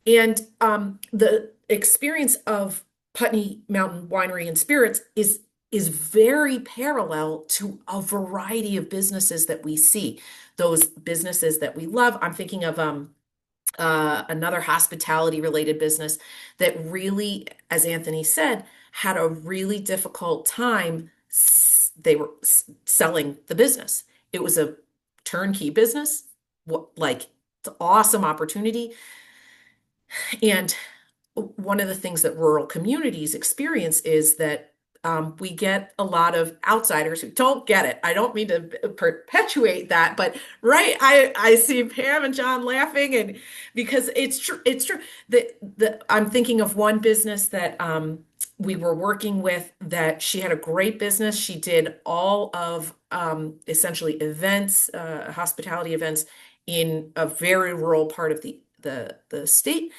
And the experience of Putney Mountain Winery and Spirits is very parallel to a variety of businesses that we see. Those businesses that we love. I'm thinking of another hospitality related business that really, as Anthony said, had a really difficult time. They were selling the business. It was a turnkey business, like it's an awesome opportunity. And one of the things that rural communities experience is that we get a lot of outsiders who don't get it. I don't mean to perpetuate that, but right, I see Pam and John laughing, and because it's true, it's true. I'm thinking of one business that we were working with that she had a great business. She did all of essentially events, hospitality events in a very rural part of the state.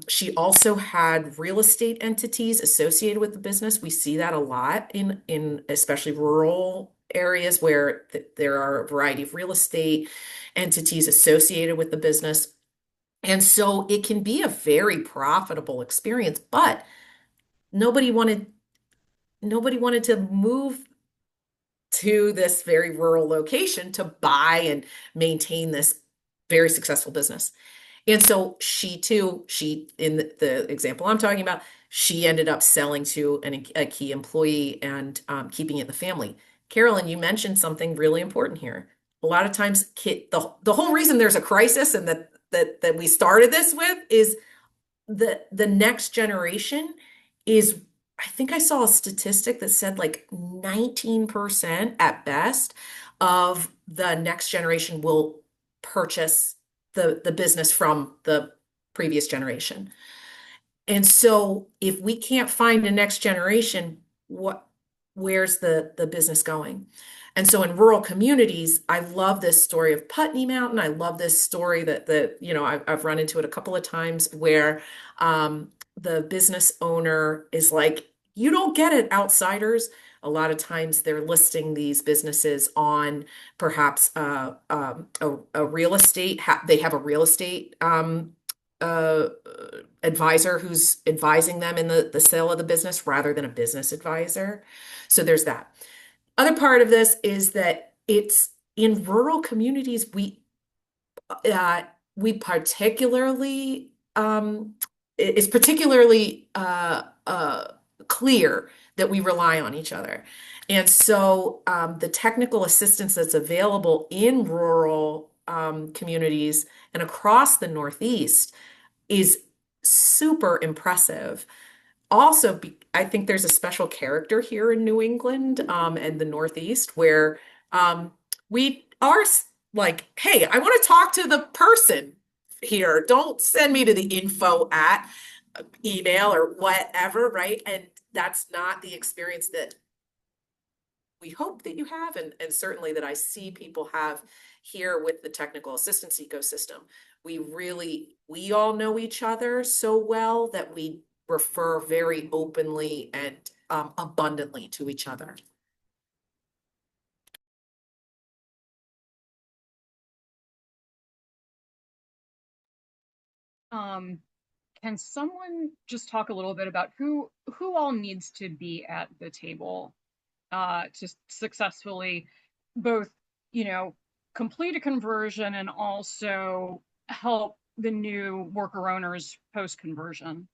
She also had real estate entities associated with the business. We see that a lot in especially rural areas where there are a variety of real estate entities associated with the business. And so it can be a very profitable experience, but nobody wanted to move to this very rural location to buy and maintain this very successful business. And so she too, in the example I'm talking about, she ended up selling to a key employee and keeping it in the family. Carolyn, you mentioned something really important here. A lot of times, the whole reason there's a crisis and that we started this with is the next generation is, I think I saw a statistic that said like 19% at best of the next generation will purchase the business from the previous generation. And so if we can't find a next generation, where's the business going? And so in rural communities, I love this story of Putney Mountain. I love this story that I've run into it a couple of times where the business owner is like, you don't get it, outsiders. A lot of times they're listing these businesses on perhaps a real estate. They have a real estate uh, advisor who's advising them in the sale of the business rather than a business advisor. So there's that. Other part of this is that it's in rural communities, we particularly it's particularly clear that we rely on each other. And so the technical assistance that's available in rural communities and across the Northeast is super impressive. Also, I think there's a special character here in New England and the Northeast where we are like, hey, I want to talk to the person here. Don't send me to the info at email or whatever, right? And that's not the experience that we hope that you have, and certainly that I see people have here with the technical assistance ecosystem. We all know each other so well that we refer very openly and abundantly to each other. Can someone just talk a little bit about who all needs to be at the table to successfully both, complete a conversion and also help the new worker owners post-conversion?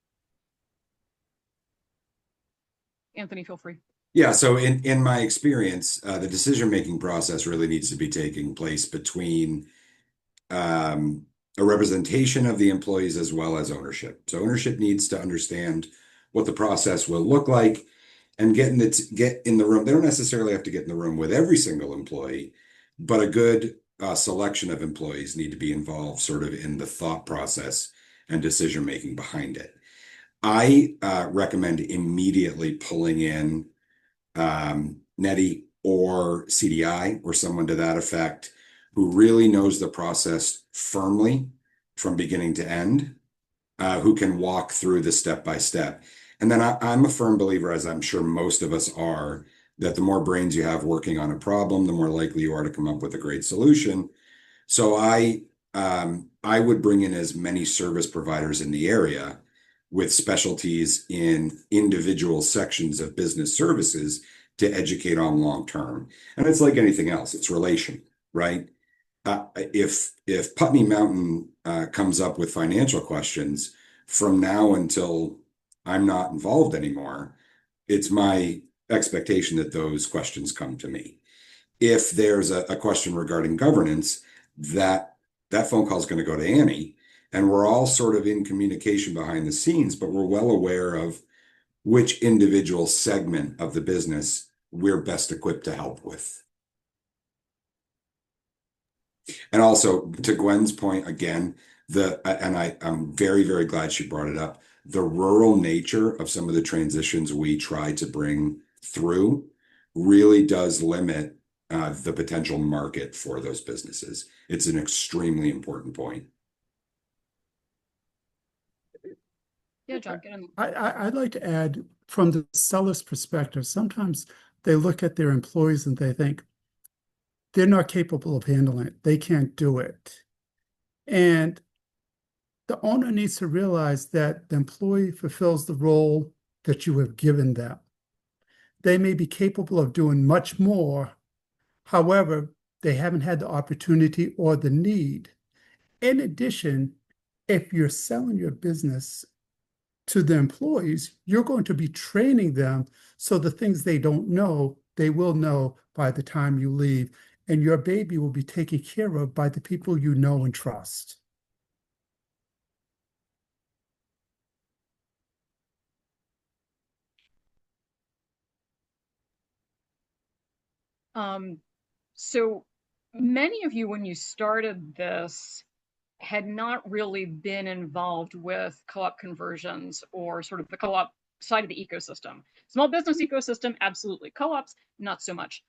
Anthony, feel free. Yeah, so in my experience, the decision-making process really needs to be taking place between a representation of the employees as well as ownership. So ownership needs to understand what the process will look like and get in the room. They don't necessarily have to get in the room with every single employee, but a good selection of employees need to be involved sort of in the thought process and decision-making behind it. I recommend immediately pulling in NETI or CDI or someone to that effect who really knows the process firmly from beginning to end, who can walk through the step by step. And then I'm a firm believer, as I'm sure most of us are, that the more brains you have working on a problem, the more likely you are to come up with a great solution. So I would bring in as many service providers in the area with specialties in individual sections of business services to educate on long term. And it's like anything else, it's relation, right? If Putney Mountain comes up with financial questions from now until I'm not involved anymore, it's my expectation that those questions come to me. If there's a question regarding governance, that that phone call is going to go to Annie, and we're all sort of in communication behind the scenes, but we're well aware of which individual segment of the business we're best equipped to help with. And also to Gwen's point again, I'm very, very glad she brought it up. The rural nature of some of the transitions we try to bring through really does limit the potential market for those businesses. It's an extremely important point. Yeah, John, get in. I'd like to add from the seller's perspective, sometimes they look at their employees and they think they're not capable of handling it. They can't do it. And the owner needs to realize that the employee fulfills the role that you have given them. They may be capable of doing much more. However, they haven't had the opportunity or the need. In addition, if you're selling your business to the employees, you're going to be training them so the things they don't know, they will know by the time you leave. And your baby will be taken care of by the people you know and trust. So many of you, when you started this, had not really been involved with co-op conversions or sort of the co-op side of the ecosystem. Small business ecosystem, absolutely. Co-ops, not so much.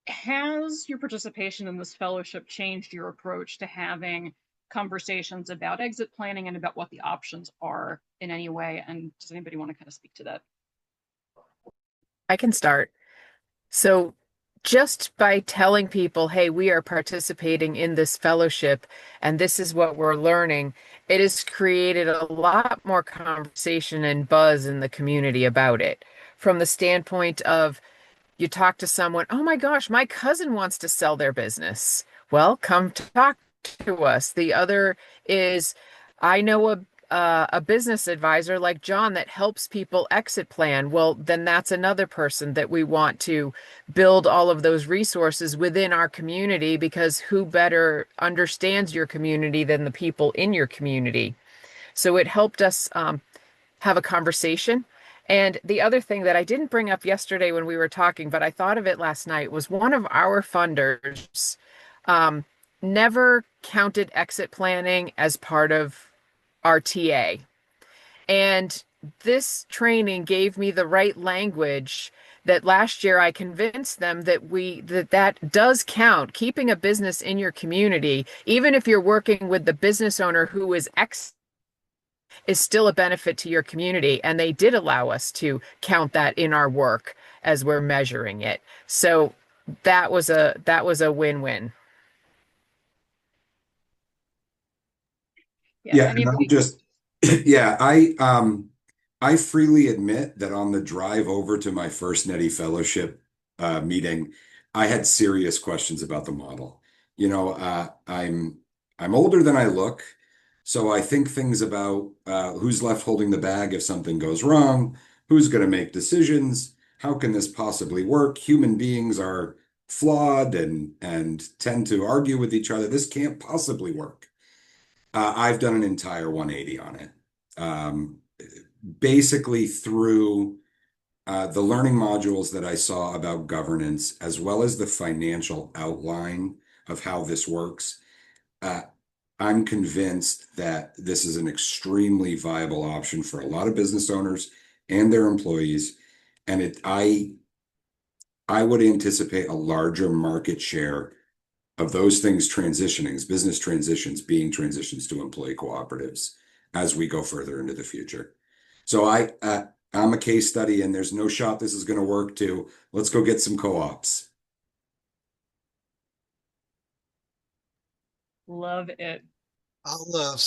Has your participation in this fellowship changed your approach to having conversations about exit planning and about what the options are in any way? And does anybody want to kind of speak to that? I can start. So just by telling people, hey, we are participating in this fellowship and this is what we're learning, it has created a lot more conversation and buzz in the community about it. From the standpoint of you talk to someone, oh my gosh, my cousin wants to sell their business. Well, come talk to us. The other is, I know a business advisor like John that helps people exit plan. Well, then that's another person that we want to build all of those resources within our community, because who better understands your community than the people in your community? So it helped us have a conversation. And the other thing that I didn't bring up yesterday when we were talking, but I thought of it last night, was one of our funders never counted exit planning as part of RTA. And this training gave me the right language that last year I convinced them that does count. Keeping a business in your community, even if you're working with the business owner who is is still a benefit to your community. And they did allow us to count that in our work as we're measuring it. So that was a win-win. Yeah, And I'll just yeah, I freely admit that on the drive over to my first NETI fellowship meeting, I had serious questions about the model. You know, I'm older than I look, so I think things about who's left holding the bag if something goes wrong, who's going to make decisions, how can this possibly work? Human beings are flawed and tend to argue with each other. This can't possibly work. I've done an entire 180 on it. Basically through the learning modules that I saw about governance, as well as the financial outline of how this works, I'm convinced that this is an extremely viable option for a lot of business owners and their employees. And I would anticipate a larger market share of those things transitioning, business transitions being transitions to employee cooperatives as we go further into the future. So I'm a case study, and there's no shot this is going to work too. Let's go get some co-ops. Love it. I'll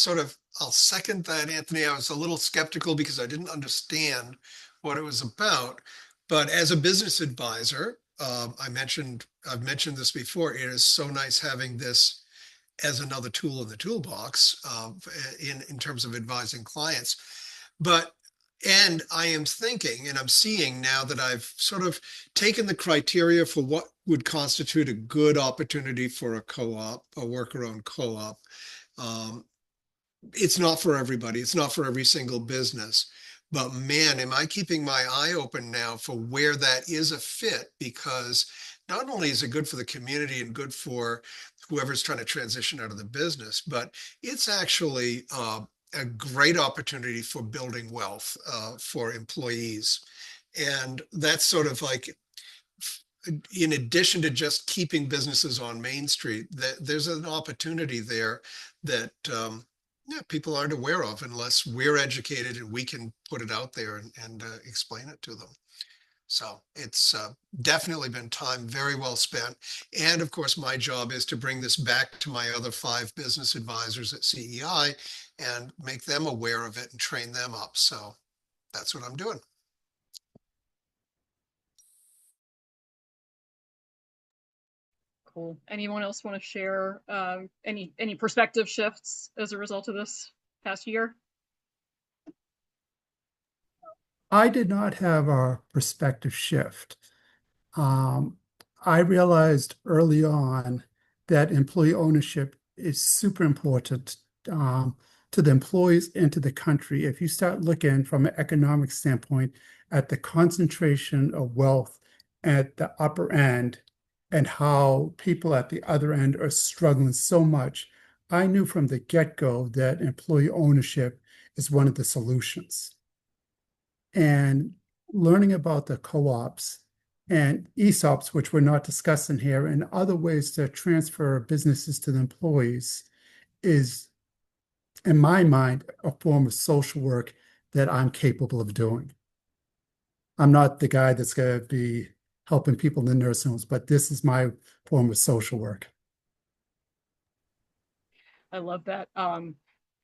second that, Anthony. I was a little skeptical because I didn't understand what it was about. But as a business advisor, I've mentioned this before. It is so nice having this as another tool in the toolbox in terms of advising clients. But and I am thinking, and I'm seeing now that I've sort of taken the criteria for what would constitute a good opportunity for a co-op, a worker-owned co-op. Um, it's not for everybody. It's not for every single business. But man, am I keeping my eye open now for where that is a fit, because not only is it good for the community and good for whoever's trying to transition out of the business, but it's actually a great opportunity for building wealth for employees. And that's sort of like, in addition to just keeping businesses on Main Street, that there's an opportunity there that yeah, people aren't aware of unless we're educated and we can put it out there and explain it to them. So it's definitely been time very well spent. And of course, my job is to bring this back to my other 5 business advisors at CEI and make them aware of it and train them up. So that's what I'm doing. Cool. Anyone else want to share any perspective shifts as a result of this past year? I did not have a perspective shift. Um, I realized early on that employee ownership is super important to the employees and to the country. If you start looking from an economic standpoint at the concentration of wealth at the upper end and how people at the other end are struggling so much, I knew from the get-go that employee ownership is one of the solutions. And learning about the co-ops and ESOPs, which we're not discussing here, and other ways to transfer businesses to the employees is, in my mind, a form of social work that I'm capable of doing. I'm not the guy that's going to be helping people in the nursing homes, but this is my form of social work. I love that.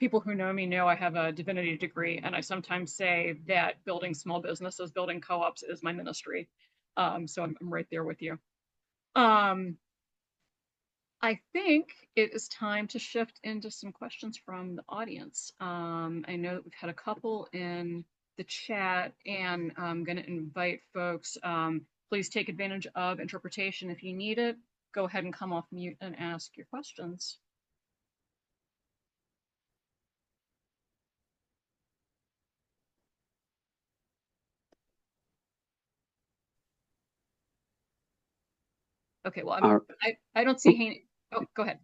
People who know me know I have a divinity degree, and I sometimes say that building small businesses, building co-ops is my ministry. So I'm right there with you. I think it is time to shift into some questions from the audience. I know that we've had a couple in the chat, and I'm going to invite folks. Please take advantage of interpretation if you need it. Go ahead and come off mute and ask your questions. Okay, well, I don't see Haney. Oh, go ahead.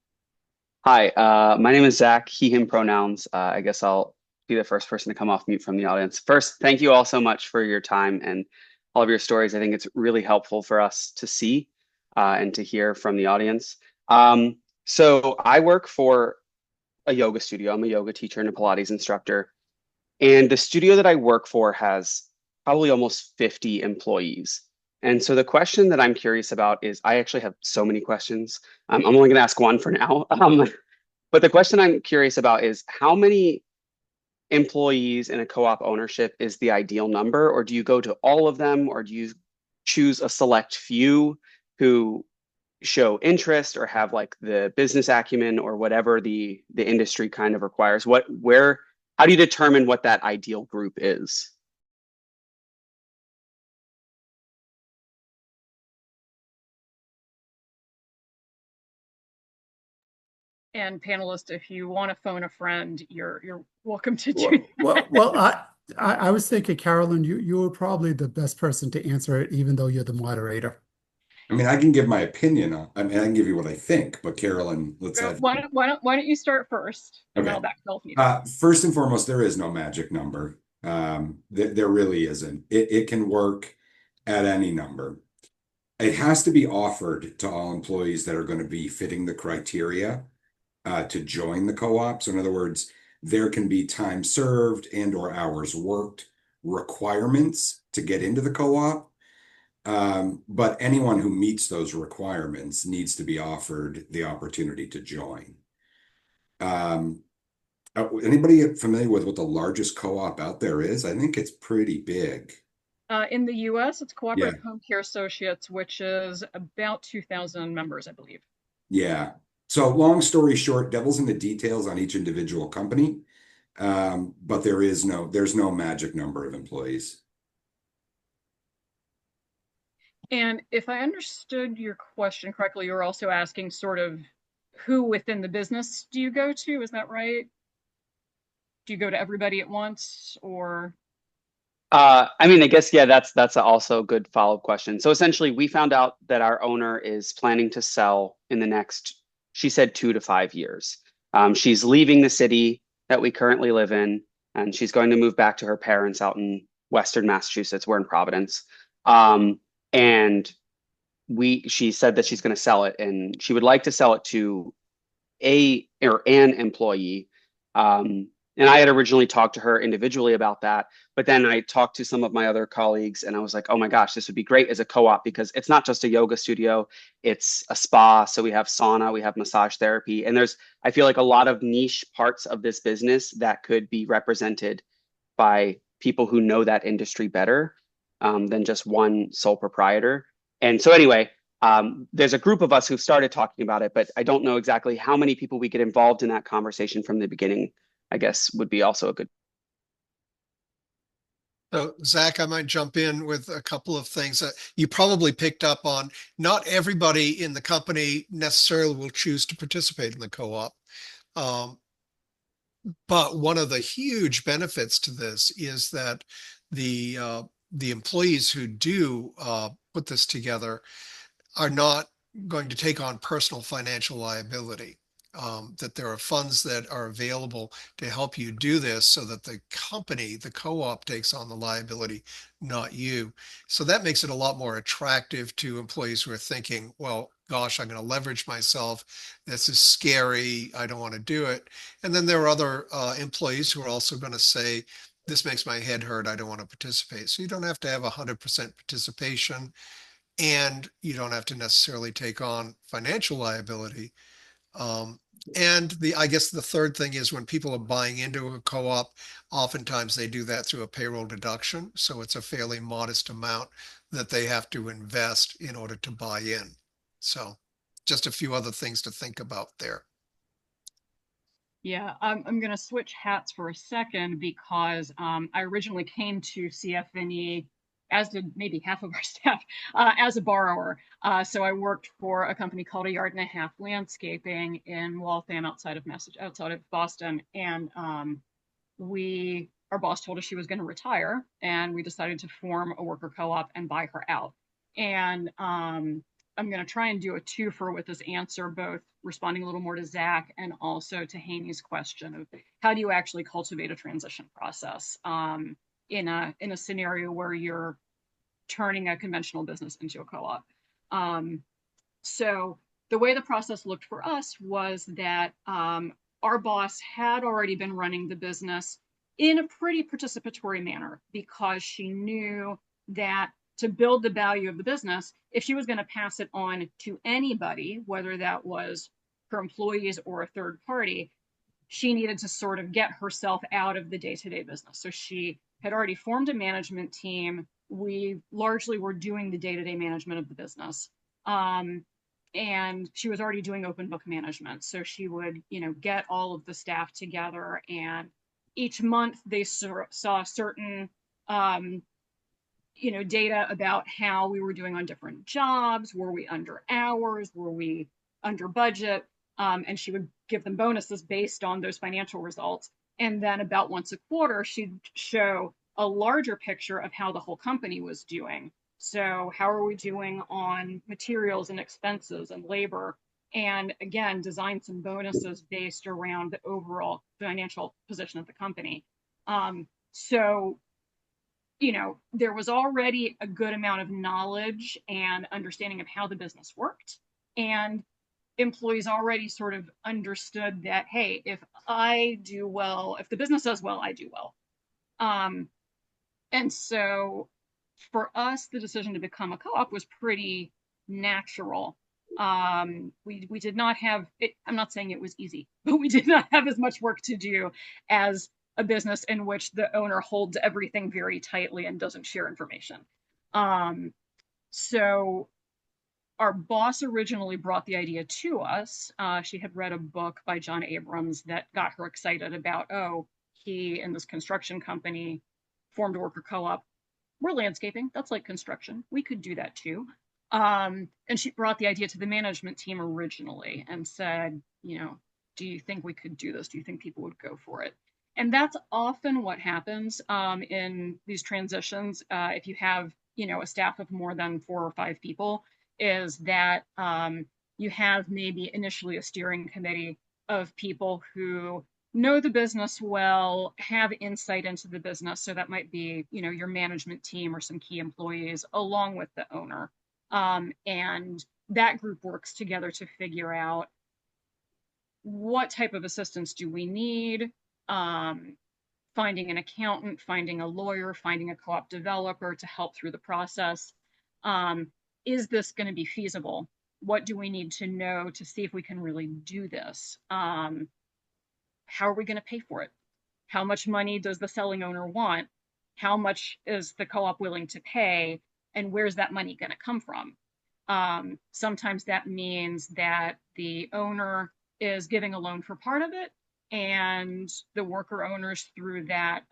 Hi, my name is Zach, he, him pronouns. I guess I'll be the first person to come off mute from the audience. First, thank you all so much for your time and all of your stories. I think it's really helpful for us to see and to hear from the audience. So I work for a yoga studio. I'm a yoga teacher and a Pilates instructor. And the studio that I work for has probably almost 50 employees. And so the question that I'm curious about is, I actually have so many questions. I'm only going to ask one for now. But the question I'm curious about is, how many employees in a co-op ownership is the ideal number? Or do you go to all of them? Or do you choose a select few who show interest or have like the business acumen or whatever the industry kind of requires? How do you determine what that ideal group is? And panelists, if you want to phone a friend, you're welcome to do that. Well, I was thinking, Carolyn, you were probably the best person to answer it, even though you're the moderator. I mean, I can give my opinion on, I mean, I can give you what I think, but Carolyn, let's have. Why don't you start first, and then I'll backfill if needed. First and foremost, there is no magic number. There really isn't. It can work at any number. It has to be offered to all employees that are going to be fitting the criteria to join the co-op. So in other words, there can be time served and or hours worked requirements to get into the co-op. But anyone who meets those requirements needs to be offered the opportunity to join. Anybody familiar with what the largest co-op out there is? I think it's pretty big. In the US, it's Yeah, Cooperative Home Care Associates, which is about 2,000 members, I believe. yeah. So long story short, devil's in the details on each individual company. But there's no magic number of employees. And if I understood your question correctly, you're also asking sort of who within the business do you go to? Is that right? Do you go to everybody at once or? I mean, I guess, yeah, that's also a good follow-up question. So essentially, we found out that our owner is planning to sell in the next, she said, 2 to 5 years. She's leaving the city that we currently live in, and she's going to move back to her parents out in Western Massachusetts. We're in Providence. And she said that she's going to sell it, and she would like to sell it to an employee. And I had originally talked to her individually about that, but then I talked to some of my other colleagues and I was like, oh my gosh, this would be great as a co-op because it's not just a yoga studio, it's a spa. So we have sauna, we have massage therapy, and I feel like a lot of niche parts of this business that could be represented by people who know that industry better than just one sole proprietor. And so anyway, there's a group of us who've started talking about it, but I don't know exactly how many people we get involved in that conversation from the beginning, I guess would be also a good. So, Zach, I might jump in with a couple of things that you probably picked up on. Not everybody in the company necessarily will choose to participate in the co-op. But one of the huge benefits to this is that the employees who do put this together are not going to take on personal financial liability. That there are funds that are available to help you do this so that the company, the co-op, takes on the liability, not you. So that makes it a lot more attractive to employees who are thinking, well, gosh, I'm going to leverage myself. This is scary. I don't want to do it. And then there are other employees who are also going to say, this makes my head hurt. I don't want to participate. So you don't have to have 100% participation, and you don't have to necessarily take on financial liability. And I guess the third thing is when people are buying into a co-op, oftentimes they do that through a payroll deduction. So it's a fairly modest amount that they have to invest in order to buy in. So just a few other things to think about there. Yeah, I'm going to switch hats for a second because I originally came to CFNE, as did maybe half of our staff, as a borrower. So I worked for a company called A Yard and a Half Landscaping in Waltham, outside of Boston, and our boss told us she was going to retire, and we decided to form a worker co-op and buy her out. And I'm going to try and do a twofer with this answer, both responding a little more to Zach and also to Haney's question of how do you actually cultivate a transition process in a scenario where you're turning a conventional business into a co-op. So the way the process looked for us was that our boss had already been running the business in a pretty participatory manner because she knew that to build the value of the business, if she was going to pass it on to anybody, whether that was her employees or a third party, she needed to sort of get herself out of the day-to-day business. So she had already formed a management team. We largely were doing the day-to-day management of the business. And she was already doing open book management. So she would, get all of the staff together, and each month they saw certain data about how we were doing on different jobs. Were we under hours? Were we under budget? And she would give them bonuses based on those financial results. And then about once a quarter, she'd show a larger picture of how the whole company was doing. So how are we doing on materials and expenses and labor? And again, design some bonuses based around the overall financial position of the company. So there was already a good amount of knowledge and understanding of how the business worked. And employees already sort of understood that, hey, if I do well, if the business does well, I do well. And so for us, the decision to become a co-op was pretty natural. We did not have it. I'm not saying it was easy, but we did not have as much work to do as a business in which the owner holds everything very tightly and doesn't share information. Um, so our boss originally brought the idea to us. She had read a book by John Abrams that got her excited about, oh, he and this construction company formed a worker co-op. We're landscaping. That's like construction. We could do that too. And she brought the idea to the management team originally and said, do you think we could do this? Do you think people would go for it? And that's often what happens in these transitions. If you have, a staff of more than 4 or 5 people, is that you have maybe initially a steering committee of people who know the business well, have insight into the business. So that might be, your management team or some key employees along with the owner. And that group works together to figure out what type of assistance do we need, finding an accountant, finding a lawyer, finding a co-op developer to help through the process. Is this going to be feasible? What do we need to know to see if we can really do this? How are we going to pay for it? How much money does the selling owner want? How much is the co-op willing to pay? And where's that money going to come from? Sometimes that means that the owner is giving a loan for part of it, and the worker owners through that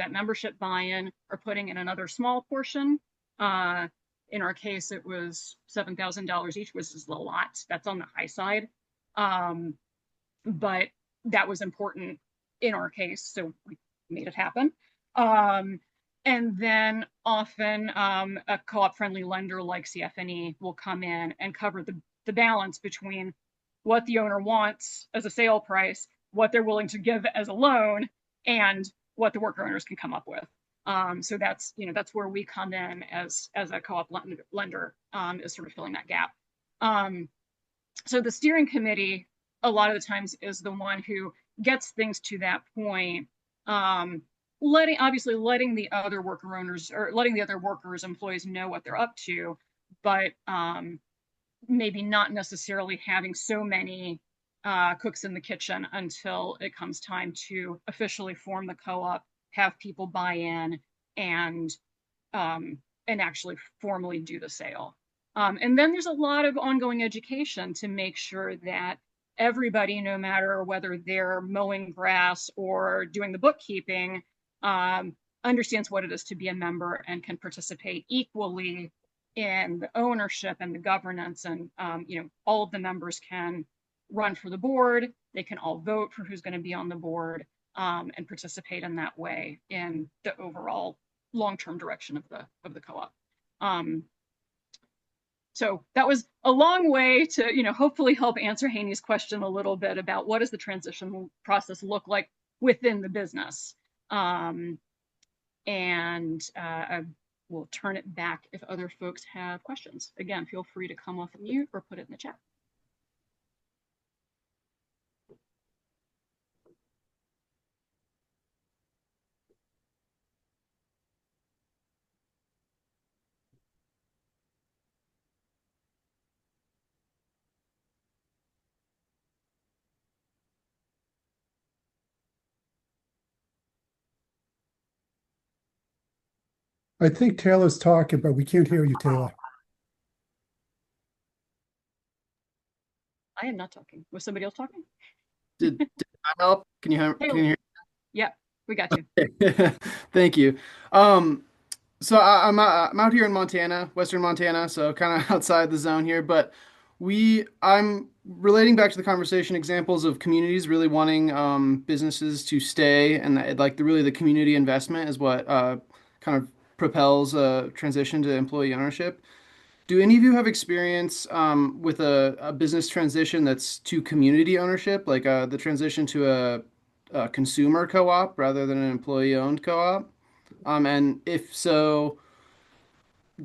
membership buy-in are putting in another small portion. In our case, it was $7,000 each, which is a lot. That's on the high side. But that was important in our case, so we made it happen. And then often a co-op friendly lender like CFNE will come in and cover the balance between what the owner wants as a sale price, what they're willing to give as a loan, and what the worker owners can come up with. So that's where we come in as a co-op lender, is sort of filling that gap. So the steering committee a lot of the times is the one who gets things to that point, letting the other worker owners or letting the other workers, employees know what they're up to, but maybe not necessarily having so many cooks in the kitchen until it comes time to officially form the co-op, have people buy in, and actually formally do the sale. And then there's a lot of ongoing education to make sure that everybody, no matter whether they're mowing grass or doing the bookkeeping, understands what it is to be a member and can participate equally in the ownership and the governance. And all of the members can run for the board. They can all vote for who's going to be on the board, and participate in that way in the overall long-term direction of the co-op. So that was a long way to, hopefully help answer Haney's question a little bit about what does the transition process look like within the business. And I will turn it back if other folks have questions. Again, feel free to come off mute or put it in the chat. I think Taylor's talking, but we can't hear you, Taylor. I am not talking. Was somebody else talking? Did I help? Can you hear? Yeah, we got you. Thank you. So I'm out here in Montana, Western Montana, so kind of outside the zone here, but I'm relating back to the conversation examples of communities really wanting businesses to stay, and the community investment is what kind of propels a transition to employee ownership. Do any of you have experience with a business transition that's to community ownership, like the transition to a consumer co-op rather than an employee-owned co-op? And if so,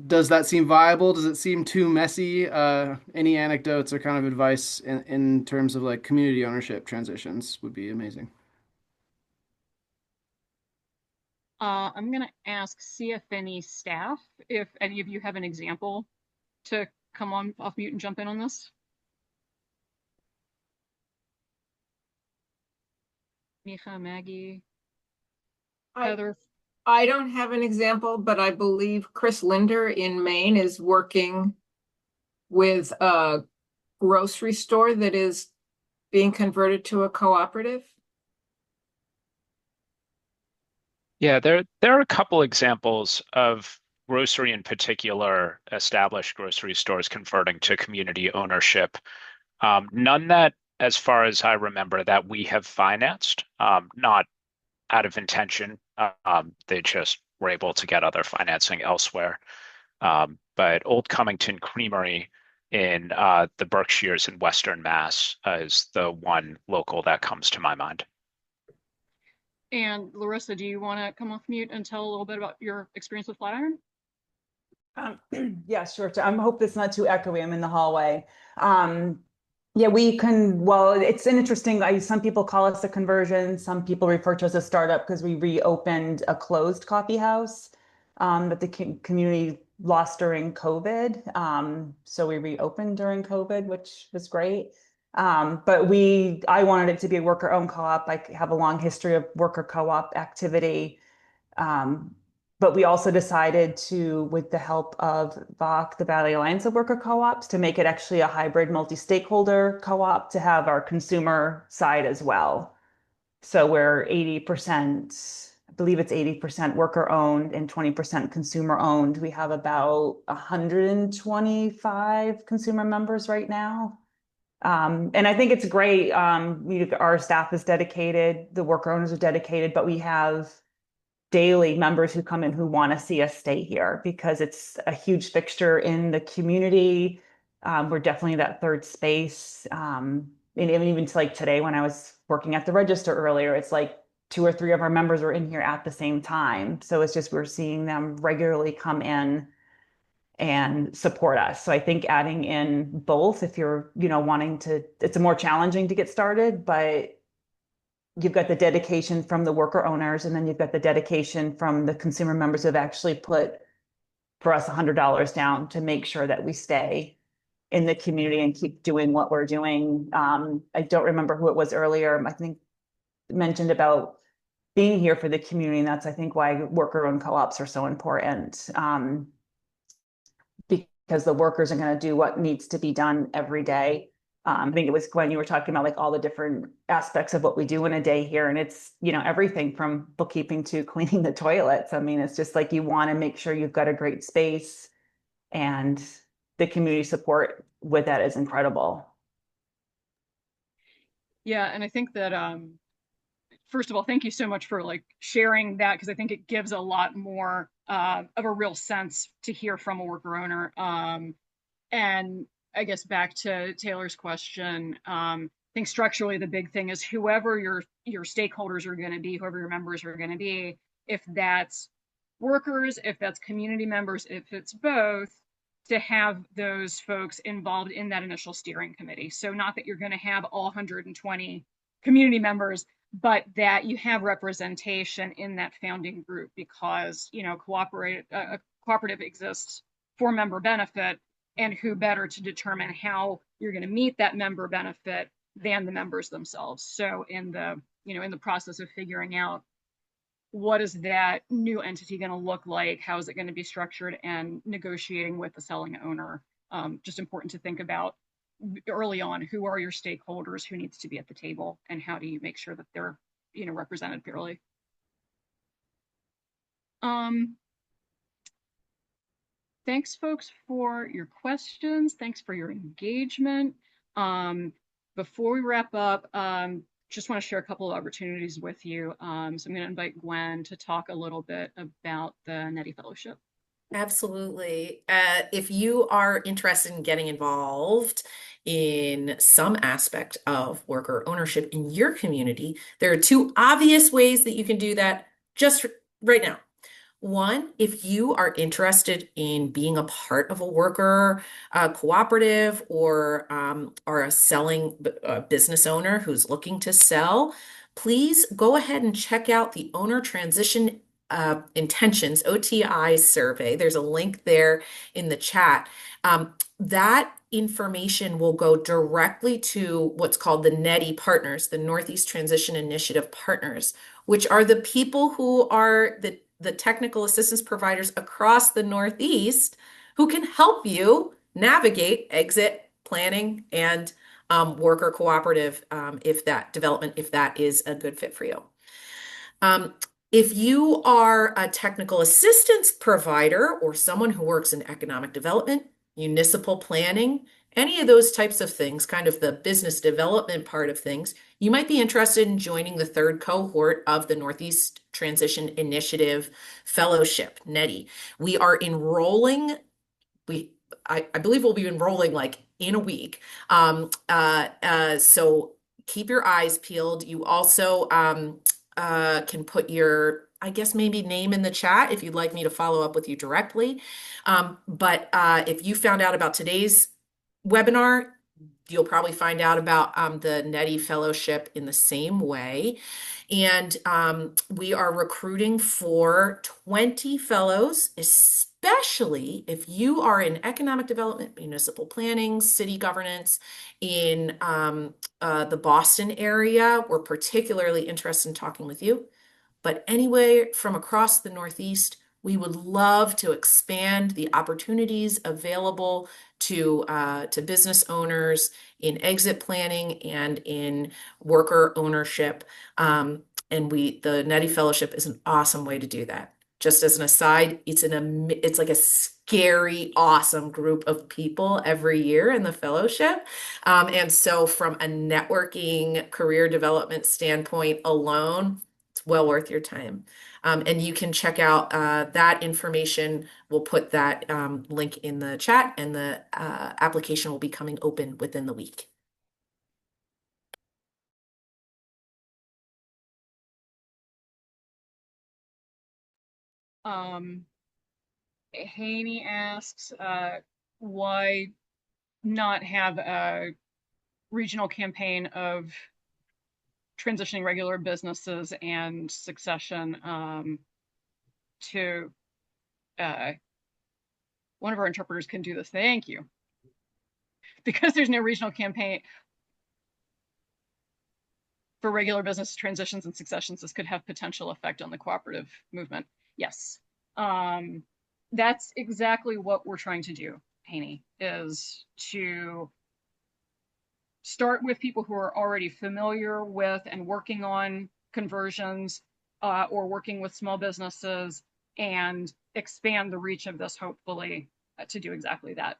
does that seem viable? Does it seem too messy? Any anecdotes or kind of advice in terms of like community ownership transitions would be amazing. I'm going to ask CFNE staff if any of you have an example to come on off mute and jump in on this. Mija, Maggie, Heather. I don't have an example, but I believe Chris Linder in Maine is working with a grocery store that is being converted to a cooperative. Yeah, there are a couple examples of grocery in particular, established grocery stores converting to community ownership. None that, as far as I remember, that we have financed, not out of intention. They just were able to get other financing elsewhere. But Old Cummington Creamery in the Berkshires in Western Mass is the one local that comes to my mind. And Larissa, do you want to come off mute and tell a little bit about your experience with Flatiron? Yeah, sure. So I hope it's not too echoey. I'm in the hallway. Yeah, we can, well, it's an interesting, some people call us a conversion. Some people refer to us as a startup because we reopened a closed coffee house that the community lost during COVID. So we reopened during COVID, which was great. But I wanted it to be a worker-owned co-op. I have a long history of worker co-op activity. But we also decided to, with the help of VOC, the Valley Alliance of Worker Co-ops, to make it actually a hybrid multi-stakeholder co-op to have our consumer side as well. So we're 80%, I believe it's 80% worker owned and 20% consumer owned. We have about 125 consumer members right now. And I think it's great. Our staff is dedicated, the worker owners are dedicated, but we have daily members who come in who want to see us stay here because it's a huge fixture in the community. We're definitely that third space. And even like today when I was working at the register earlier, it's like 2 or 3 of our members were in here at the same time. So it's just we're seeing them regularly come in and support us. So I think adding in both, if you're, wanting to, it's more challenging to get started, but you've got the dedication from the worker owners, and then you've got the dedication from the consumer members who have actually put for us $100 down to make sure that we stay in the community and keep doing what we're doing. I don't remember who it was earlier. I think mentioned about being here for the community. And that's, I think, why worker-owned co-ops are so important. Because the workers are going to do what needs to be done every day. I think it was Gwen, you were talking about like all the different aspects of what we do in a day here. And it's, everything from bookkeeping to cleaning the toilets. I mean, it's just like you want to make sure you've got a great space, and the community support with that is incredible. Yeah, and I think that first of all, thank you so much for like sharing that, because I think it gives a lot more of a real sense to hear from a worker owner. And I guess back to Taylor's question, I think structurally the big thing is whoever your stakeholders are going to be, whoever your members are going to be, if that's workers, if that's community members, if it's both, to have those folks involved in that initial steering committee. So not that you're going to have all 120 community members, but that you have representation in that founding group, because cooperative exists for member benefit, and who better to determine how you're going to meet that member benefit than the members themselves. So in the process of figuring out what is that new entity going to look like, how is it going to be structured, and negotiating with the selling owner, just important to think about early on, who are your stakeholders, who needs to be at the table, and how do you make sure that they're represented fairly. Thanks, folks, for your questions. Thanks for your engagement. Before we wrap up, just want to share a couple of opportunities with you. So I'm going to invite Gwen to talk a little bit about the NETI Fellowship. Absolutely. If you are interested in getting involved in some aspect of worker ownership in your community, there are 2 obvious ways that you can do that just right now. One, if you are interested in being a part of a worker cooperative, or a selling business owner who's looking to sell, please go ahead and check out the owner transition intentions, OTI survey. There's a link there in the chat. That information will go directly to what's called the NETI partners, the Northeast Transition Initiative partners, which are the people who are the technical assistance providers across the Northeast who can help you navigate exit planning and worker cooperative if that is a good fit for you. If you are a technical assistance provider or someone who works in economic development, municipal planning, any of those types of things, kind of the business development part of things, you might be interested in joining the third cohort of the Northeast Transition Initiative Fellowship, NETI. We are enrolling, I believe we'll be enrolling like in a week. So keep your eyes peeled. You also can put your, I guess, maybe name in the chat if you'd like me to follow up with you directly. But if you found out about today's webinar, you'll probably find out about the NETI Fellowship in the same way. And we are recruiting for 20 fellows, especially if you are in economic development, municipal planning, city governance in the Boston area. We're particularly interested in talking with you. But anyway, from across the Northeast, we would love to expand the opportunities available to business owners in exit planning and in worker ownership. And the NETI Fellowship is an awesome way to do that. Just as an aside, it's like a scary, awesome group of people every year in the fellowship. And so from a networking, career development standpoint alone, it's well worth your time. And you can check out that information. We'll put that link in the chat, and the application will be coming open within the week. Haney asks, why not have a regional campaign of transitioning regular businesses and succession to one of our interpreters can do this. Thank you. Because there's no regional campaign for regular business transitions and successions, this could have potential effect on the cooperative movement. Yes. That's exactly what we're trying to do, Haney, is to start with people who are already familiar with and working on conversions or working with small businesses, and expand the reach of this, hopefully, to do exactly that.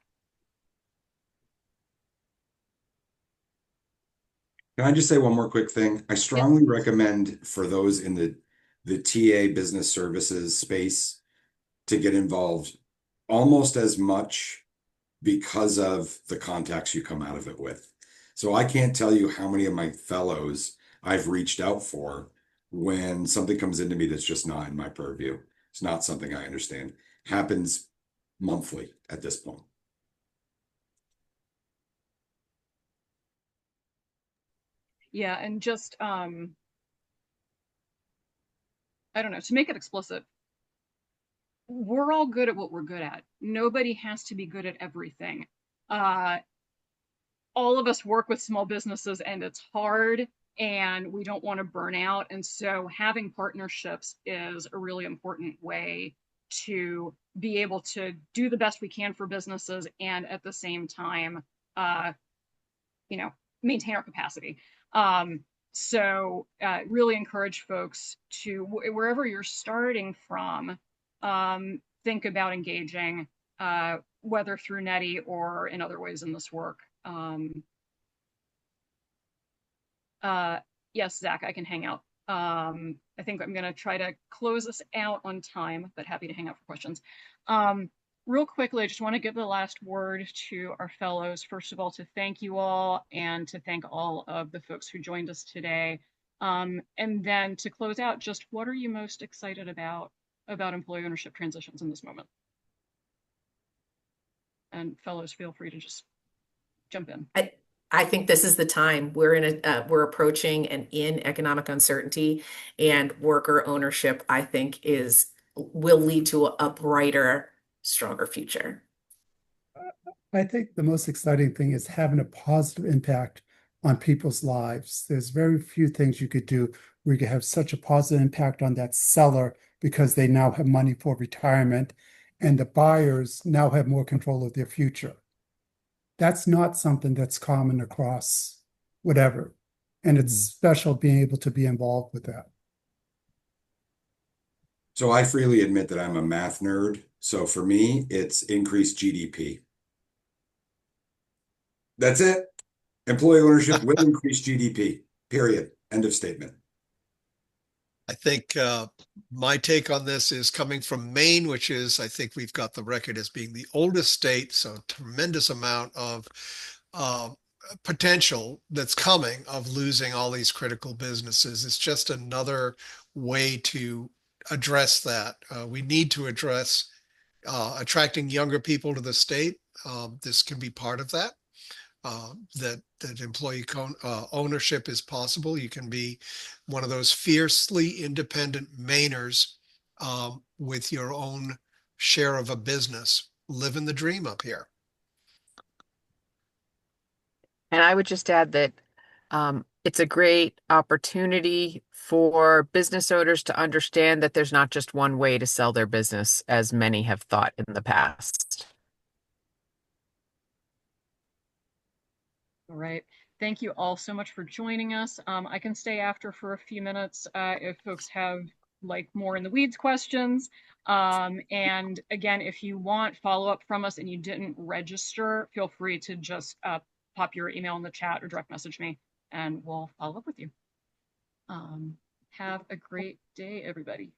Can I just say one more quick thing? I strongly recommend for those in the TA business services space to get involved almost as much because of the contacts you come out of it with. So I can't tell you how many of my fellows I've reached out for when something comes into me that's just not in my purview. It's not something I understand. Happens monthly at this point. Yeah, and just I don't know, to make it explicit, we're all good at what we're good at. Nobody has to be good at everything. All of us work with small businesses, and it's hard, and we don't want to burn out. And so having partnerships is a really important way to be able to do the best we can for businesses, and at the same time, maintain our capacity. So really encourage folks to, wherever you're starting from, think about engaging, whether through NETI or in other ways in this work. Yes, Zach, I can hang out. I think I'm going to try to close this out on time, but happy to hang out for questions. Real quickly, I just want to give the last word to our fellows. First of all, to thank you all, and to thank all of the folks who joined us today. And then to close out, just what are you most excited about employee ownership transitions in this moment? And fellows, feel free to just jump in. I think this is the time. We're approaching and in economic uncertainty, and worker ownership, I think, will lead to a brighter, stronger future. I think the most exciting thing is having a positive impact on people's lives. There's very few things you could do where you could have such a positive impact on that seller because they now have money for retirement and the buyers now have more control of their future. That's not something that's common across whatever. And it's special being able to be involved with that. So I freely admit that I'm a math nerd. So for me, it's increased GDP. That's it. Employee ownership will increase GDP, period. End of statement. I think my take on this is coming from Maine, which is, I think we've got the record as being the oldest state, so tremendous amount of potential that's coming of losing all these critical businesses. It's just another way to address that. We need to address attracting younger people to the state. This can be part of that. That employee ownership is possible. You can be one of those fiercely independent Mainers with your own share of a business, living the dream up here. And I would just add that it's a great opportunity for business owners to understand that there's not just one way to sell their business, as many have thought in the past. All right. Thank you all so much for joining us. I can stay after for a few minutes if folks have like more in the weeds questions. And again, if you want follow-up from us and you didn't register, feel free to just pop your email in the chat or direct message me and we'll follow up with you. Have a great day, everybody.